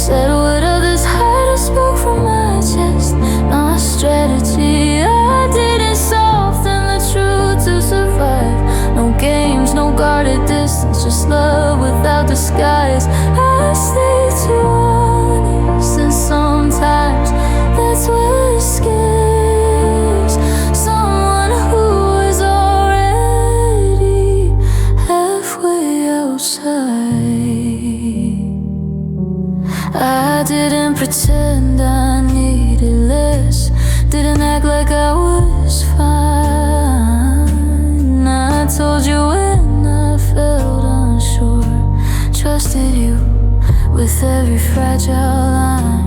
S1: said what others hide. I spoke from my chest, not strategy. I didn't soften the truth to survive. No games, no guarded distance, just love without disguise. I stayed too honest, and sometimes that's what scares someone who is already halfway outside. I didn't pretend I needed less, didn't act like I was fine. I told you when I felt unsure, trusted you with every fragile line.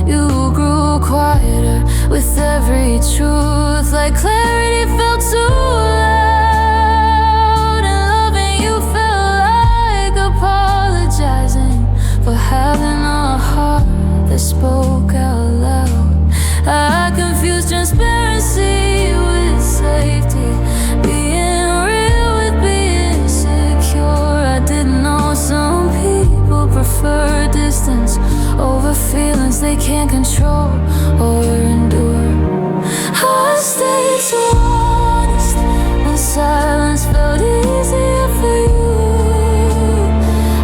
S1: You grew quieter with every truth, like clarity felt too loud. And loving you felt like apologizing for having a heart that spoke out loud. I confused transparency with safety, being real with being secure. I didn't know some people prefer distance over feelings they can't control or endure. I stayed too honest when silence felt easier for you.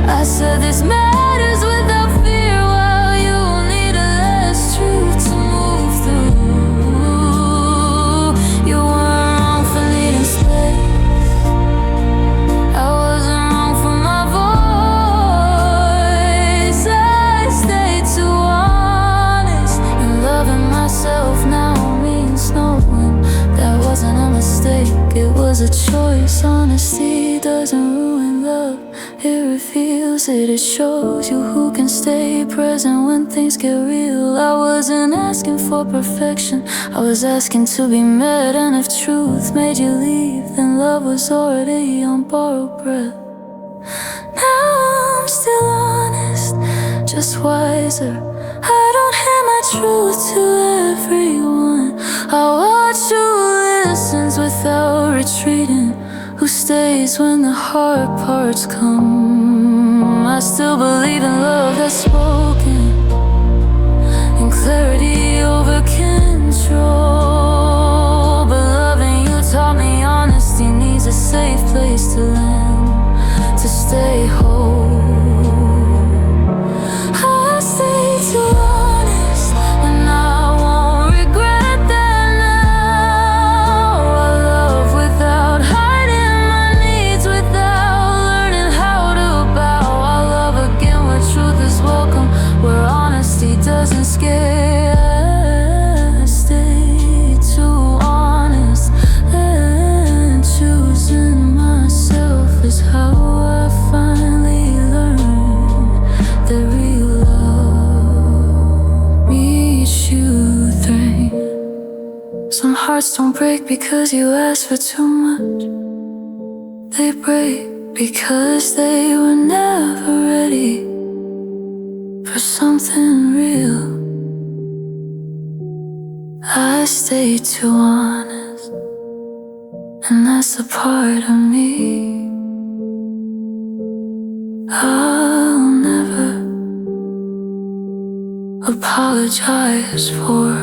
S1: I said this matters without fear, while you needed less truth to move through. You weren't wrong for needing space, I wasn't wrong for my voice. I stayed too honest, and loving myself now means knowing that wasn't a mistake, it was a choice. Honesty doesn't ruin love, it reveals it. It shows you who can stay present when things get real. I wasn't asking for perfection, I was asking to be met. And if truth made you leave, then love was already on borrowed breath. Now I'm still honest, just wiser. I don't hand my truth to everyone. I watch who listens without retreating, who stays when the hard parts come. I still believe in love that's spoken, and clarity over control. But loving you taught me honesty needs a safe place to land, to stay whole. I stay too honest, and I won't regret that now. I love without hiding my needs, without learning how to bow. I love again where truth is welcome, where honesty doesn't scare. I stay too honest, and choosing myself is how I finally learned that real love meets you threat. Some hearts don't break because you ask for too much, they break because they were never ready for something real. I stay too honest, and that's a part of me I'll never apologize for.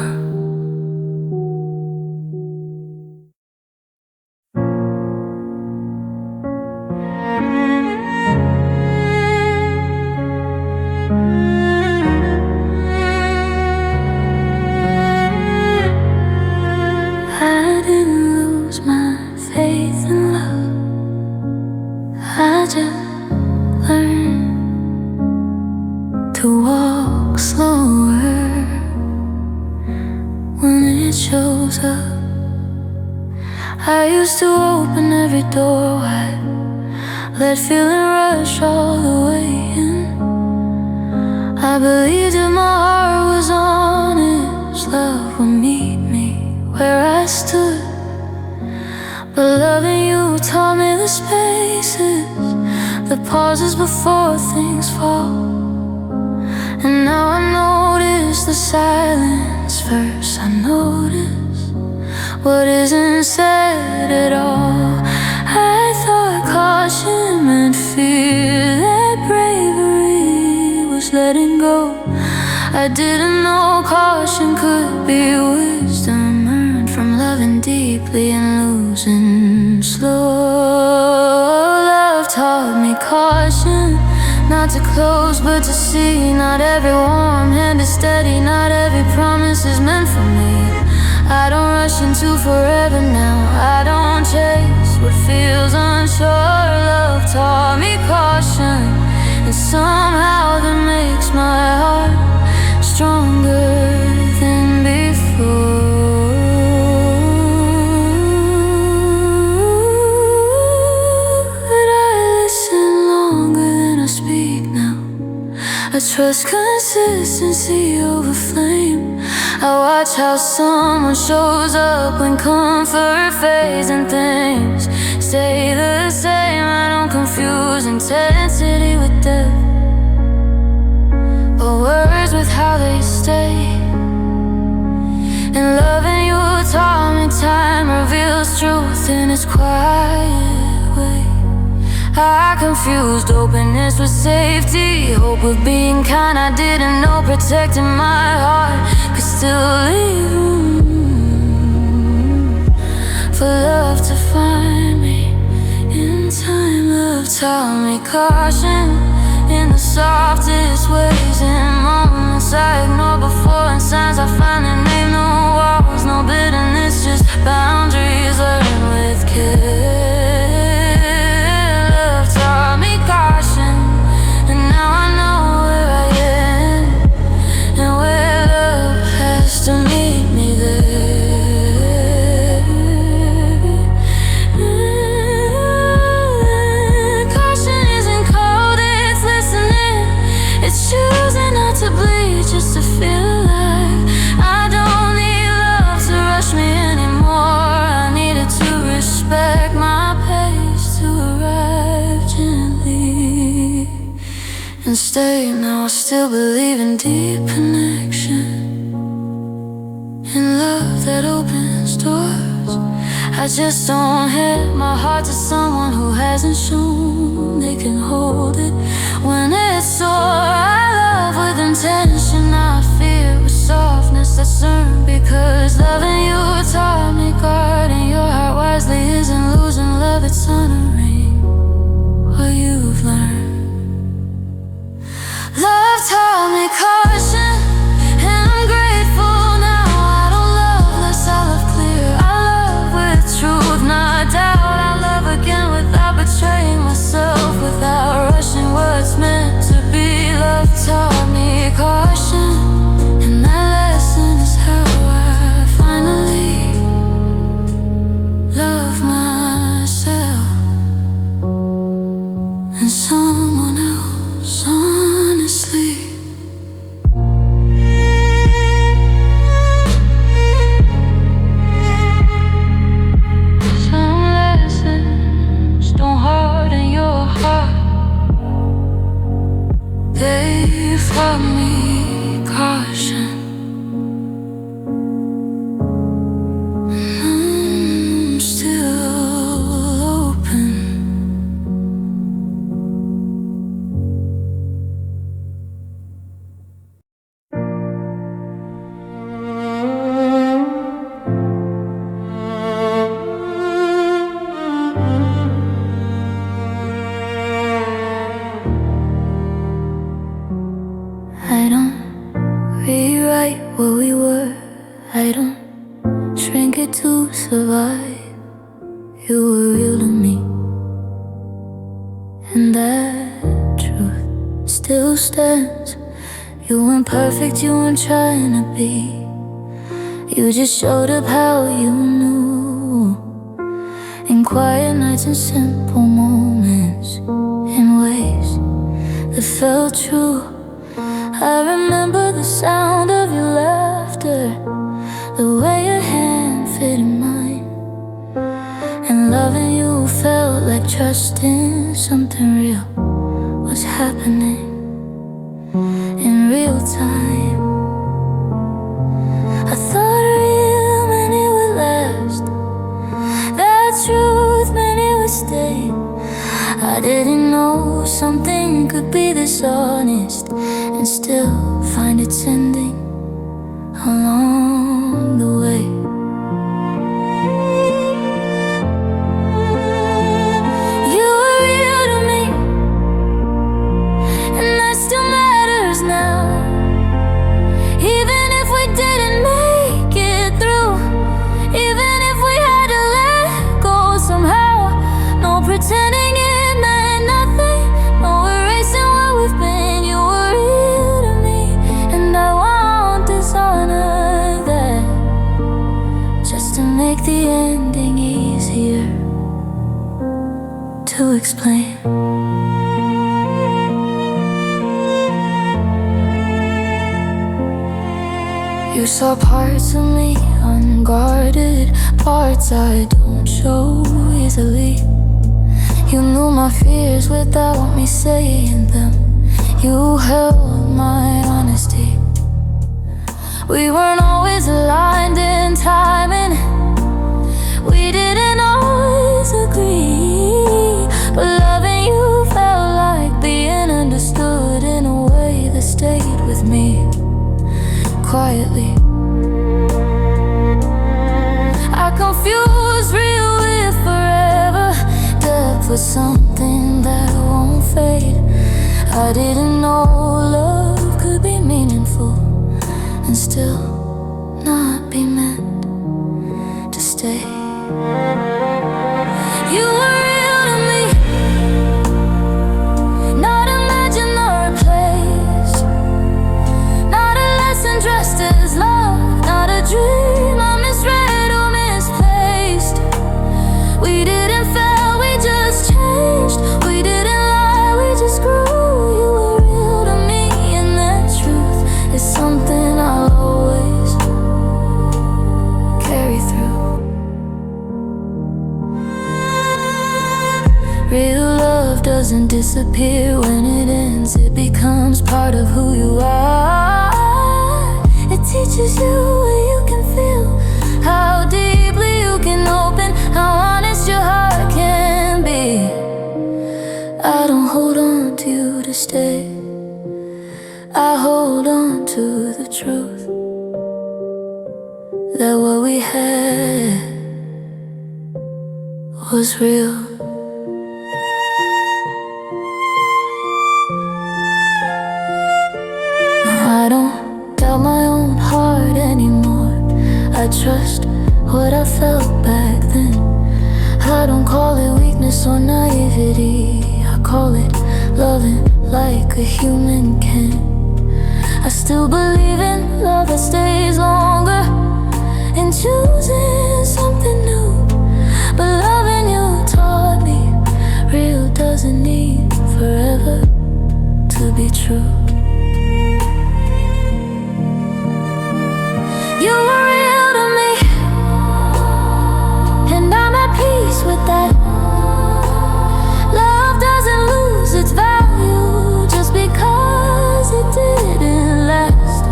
S1: I didn't lose my shows up. I used to open every door wide, let feeling rush all the way in. I believed if my heart was honest, love would meet me where I stood. But loving you taught me the spaces, the pauses before things fall. And now I notice the silence first. I notice what isn't said at all. I thought caution meant fear, that bravery was letting go. I didn't know caution could be wisdom earned from loving deeply and losing slow. Love taught me caution, not to close but to see. Not every warm hand is steady, not every promise is meant for me. I don't rush into forever now, I don't chase what feels unsure. Love taught me caution, and somehow that makes my heart stronger than before. But I listen longer than I speak now. I trust consistency over flame. I watch how someone shows up when comfort fades and things stay the same. I don't confuse intensity with depth, but words with how they stay. And loving you taught me time reveals truth in its quiet way. I confused openness with safety, hope with being kind. I didn't know protecting my heart could still leave room for love to find me in time. Love taught me caution in the softest ways, in moments I ignored before, and signs I finally named. No walls, no bitterness, just boundaries learned with care. Love taught me caution, and now I know where I am and where love has to meet me there. Caution isn't cold, it's listening. It's choosing not to bleed just to feel alive. I don't need love to rush me anymore. I needed to respect my pace, to arrive gently and stay. Now I still believe in deep connection, in love that opens doors. I just don't hand my heart to someone who hasn't shown they can hold it when it's sore. I love with intention, I fear with softness that's earned, because loving you taught me guarding your heart wisely isn't losing love, it's honoring what you've learned. Love taught me caution, and I'm grateful now. I don't love less, I love clear. I love with truth, not doubt. I love again without betraying myself, without rushing what's meant to be. Love taught me caution, and that lesson is how I finally love myself and someone else, honestly. Some lessons don't harden your heart, they taught me caution. I'm still open. I don't rewrite what we were, I don't shrink it to survive. You were real to me, and that truth still stands. You weren't perfect, you weren't trying to be. You just showed up how you knew, in quiet nights and simple moments, in ways that felt true. I remember the sound of your laughter, the way your hand fit in mine, and loving you felt like trusting something real was happening in real time. I thought real meant it would last, that truth meant it would stay. I didn't know something could be this honest and still find its ending along the way. You were real to me, and that still matters now. Even if we didn't make it through, even if we had to let go somehow, no pretending it meant nothing, no erasing what we've been. You were real to me, and I won't dishonor that, just to make the ending easier to explain. You saw parts of me unguarded, parts I don't show easily. You knew my fears without me saying them. You held my honesty. We weren't always aligned in timing, we didn't always agree, but loving you felt like being understood in a way that stayed with me quietly. I confused real with forever, depth with something that won't fade. I didn't know love could be meaningful and still not be meant to stay. You were real to me, not imagined or replaced, not a lesson dressed as love, not a dream I misread or misplaced. We didn't fail, we just changed. We didn't lie, we just grew. You were real to me, and that truth is something I'll always carry through. Real love doesn't disappear when it ends, it becomes part of who you are. It teaches you what you can feel, how deeply you can open, how honest your heart can be. I don't hold on to you to stay, I hold on to the truth that what we had was real. I don't doubt my own heart anymore, I trust what I felt back then. I don't call it weakness or naivety, I call it loving like a human can. I still believe in love that stays longer, in choosing something new. But loving you taught me real doesn't need forever to be true. You were real to me, and I'm at peace with that. Love doesn't lose its value just because it didn't last.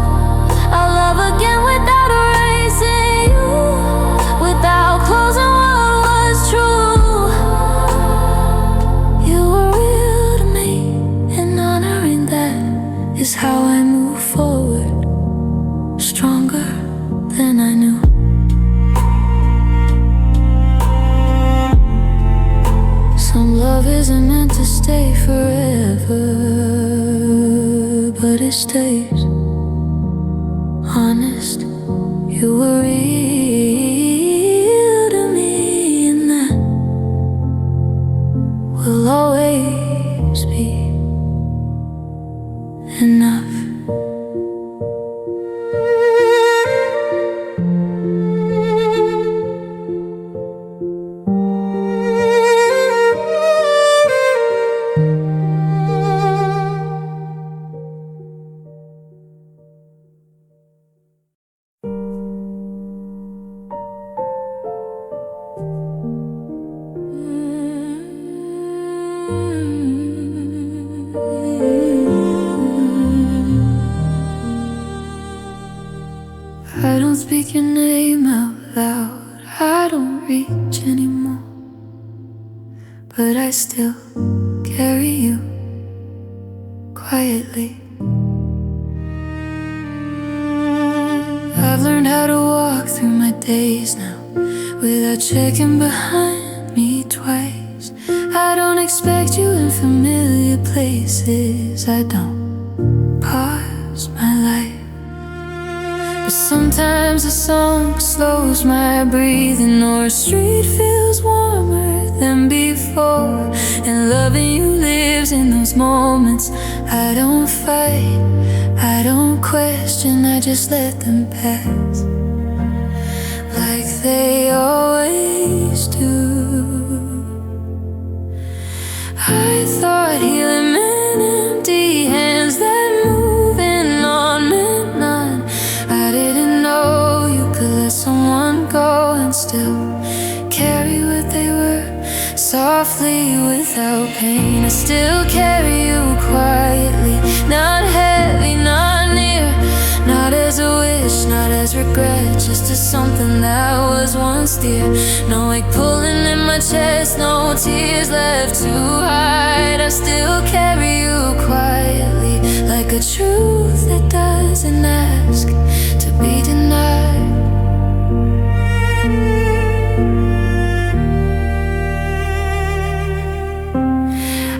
S1: I'll love again without erasing you, without closing what was true. You were real to me, and honoring that is how I move forward, stronger than I knew. Some love isn't meant to stay forever, but it stays honest. You were real to me, and that will always be enough. I don't speak your name out loud, I don't reach anymore, but I still carry you quietly. I've learned how to walk through my days now without checking behind me twice. I don't expect you in familiar places, I don't pause my life. But sometimes a song slows my breathing, or a street feels warmer than before, and loving you lives in those moments. I don't fight, I don't question, I just let them pass, like they always do. I thought healing meant empty hands that moving on meant none. I didn't know you could let someone go and still carry what they were, softly without pain. I still carry you quietly, not heavy, not near, not as a wish, not as regret, just as something that was once dear. No ache pulling in my chest, no tears left to hide. I still carry you quietly, like a truth that doesn't ask to be denied.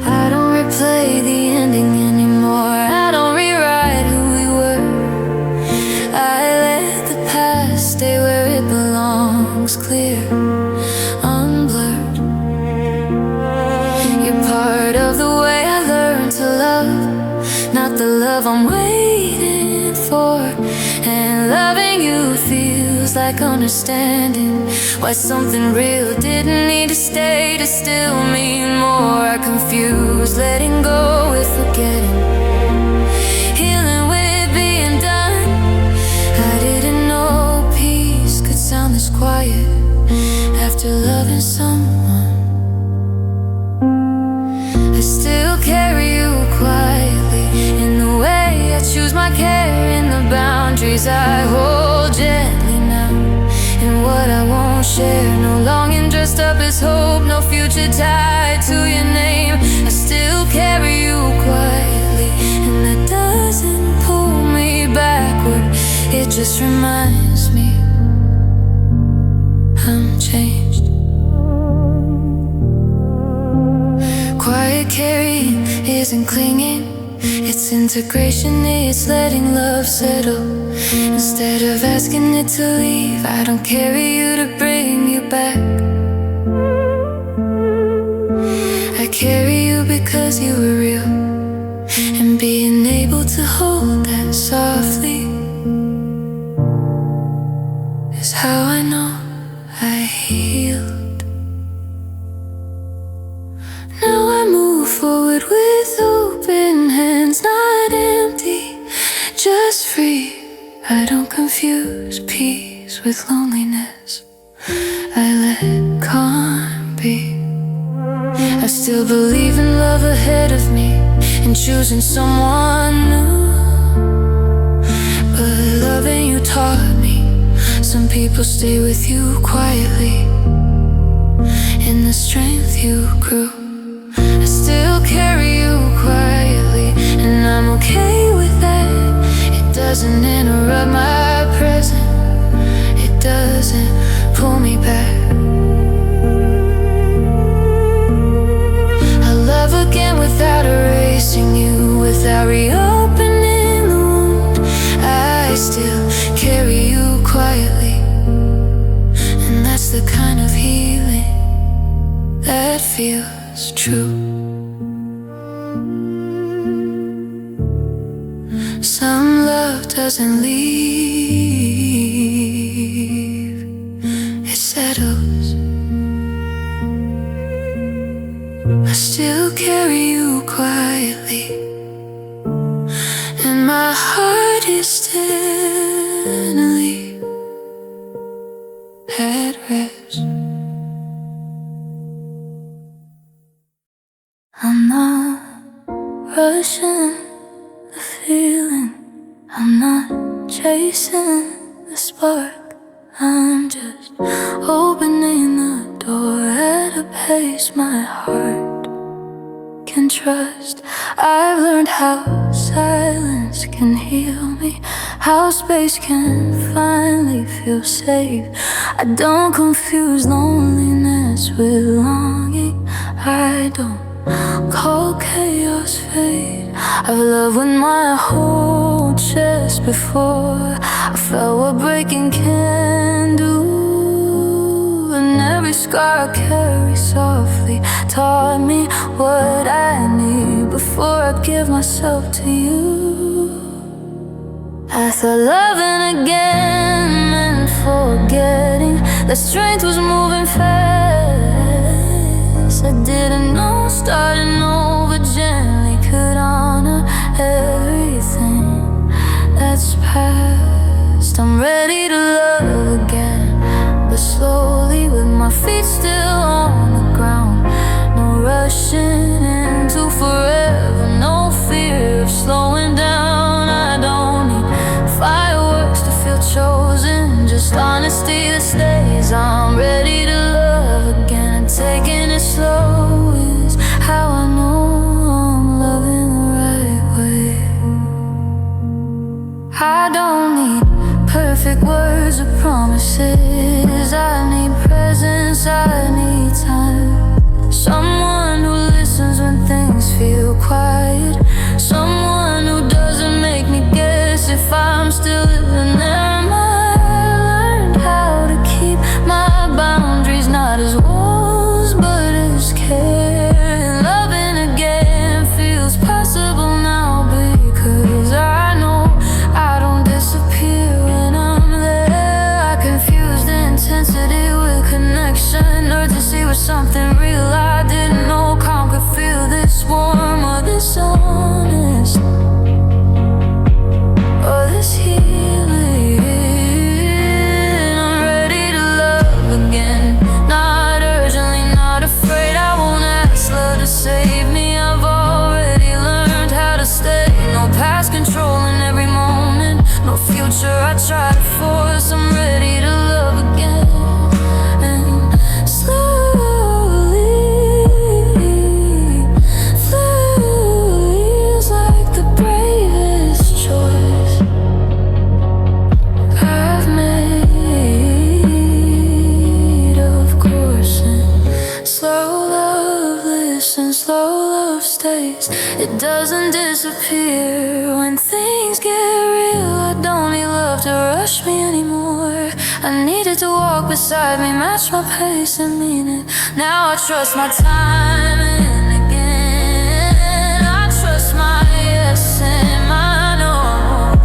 S1: I don't replay the ending anymore, I don't rewrite who we were. I let the past stay where it belongs, clear, unblurred. You're part of the way I learned to love, not the love I'm waiting for. And loving you feels like understanding why something real didn't need to stay to still mean more. I confuse letting go with forgetting, healing with being done. I didn't know peace could sound this quiet after loving someone. I still carry you quietly, in the way I choose my care, in the boundaries I hold gently now, and what I won't share. No longing dressed up as hope, no future tied to your name. I still carry you quietly, and that doesn't pull me backward, it just reminds me I'm changed. Quiet carrying isn't clinging, it's integration, it's letting love settle. Instead of asking it to leave, I don't carry you to bring you back. I carry you because you were real, and being able to hold that softly is how I know I healed. Now I move forward with open hands, not empty, just free. I don't confuse peace with loneliness, I let calm be. I still believe in love ahead of me, and choosing someone new, but loving you taught me some people stay with you quietly, in the strength you grew. I still carry you quietly, and I'm okay with that. It doesn't interrupt my present, it doesn't pull me back. I love again without erasing you, without reopening the wound. I still carry you quietly, and that's the kind of healing that feels true. Some love doesn't leave, it settles. I still carry you quietly, and my heart is steadily at rest. I'm not rushing the feeling, I'm not chasing the spark. I'm just opening the door at a pace my heart can trust. I've learned how silence can heal me, how space can finally feel safe. I don't confuse loneliness with longing. I don't call chaos fate. I've loved with my whole chest before. I felt what breaking can do, and every scar I carry softly taught me what I need before I give myself to you. I thought loving again meant forgetting that strength was moving fast. I didn't know starting over gently could honor everything that's past. I'm ready to love again, but slowly with my feet still on the ground. No rushing into forever, no fear of slowing down. I don't need fireworks to feel chosen, just honesty that stays. I'm ready to love again, and taking it slow is how I know I'm loving the right way. I don't need perfect words or promises. I need presence, I need time. Someone who listens when things feel quiet, someone who doesn't make me guess if I'm still living there. I learned how to keep my boundaries, not as walls but as care. And loving again feels possible now because I know I don't disappear when I'm there. I confuse the intensity with connection, urgency with something real I didn't know. Calm could feel this warm or this honest, or this healing. I'm ready to love again, not urgently, not afraid. I won't ask love to save me. I've already learned how to stay. No past controlling every moment, no future I try to force. I'm ready to love again, and slowly is like the bravest choice I've made, of course. And slow love listens, slow love stays. It doesn't disappear when things get real. I don't need love to rush me anymore. I needed to walk beside me, match my pace and mean it. Now I trust my timing again. I trust my yes and my no.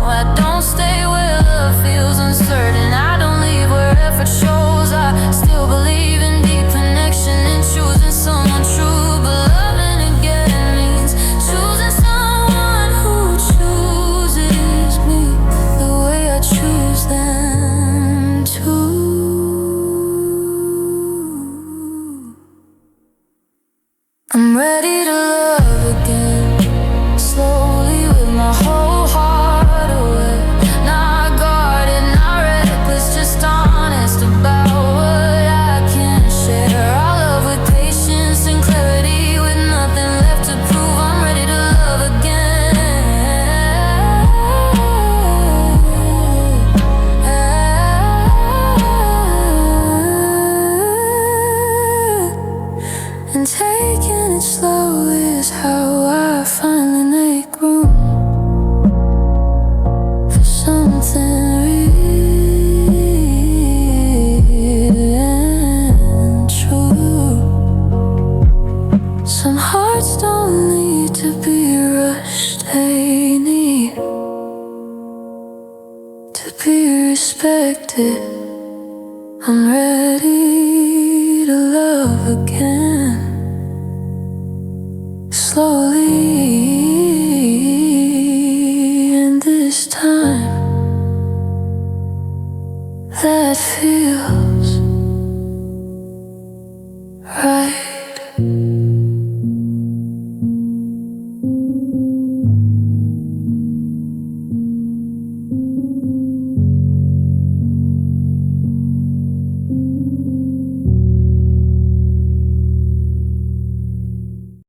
S1: I don't stay where love feels uncertain. I don't leave where effort shows. I still believe in deep connection and choosing someone true. But loving again means choosing someone who chooses me the way I choose them too. I'm ready to love again, slowly with my whole heart away. Not guarded, not reckless, just honest about what I can share. I love with patience and clarity, with nothing left to prove. I'm ready to love again. And taking it slow is how I finally make room for something real and true. Some hearts don't need to be rushed, they need to be respected. I'm ready to love again, slowly, and this time that feels right.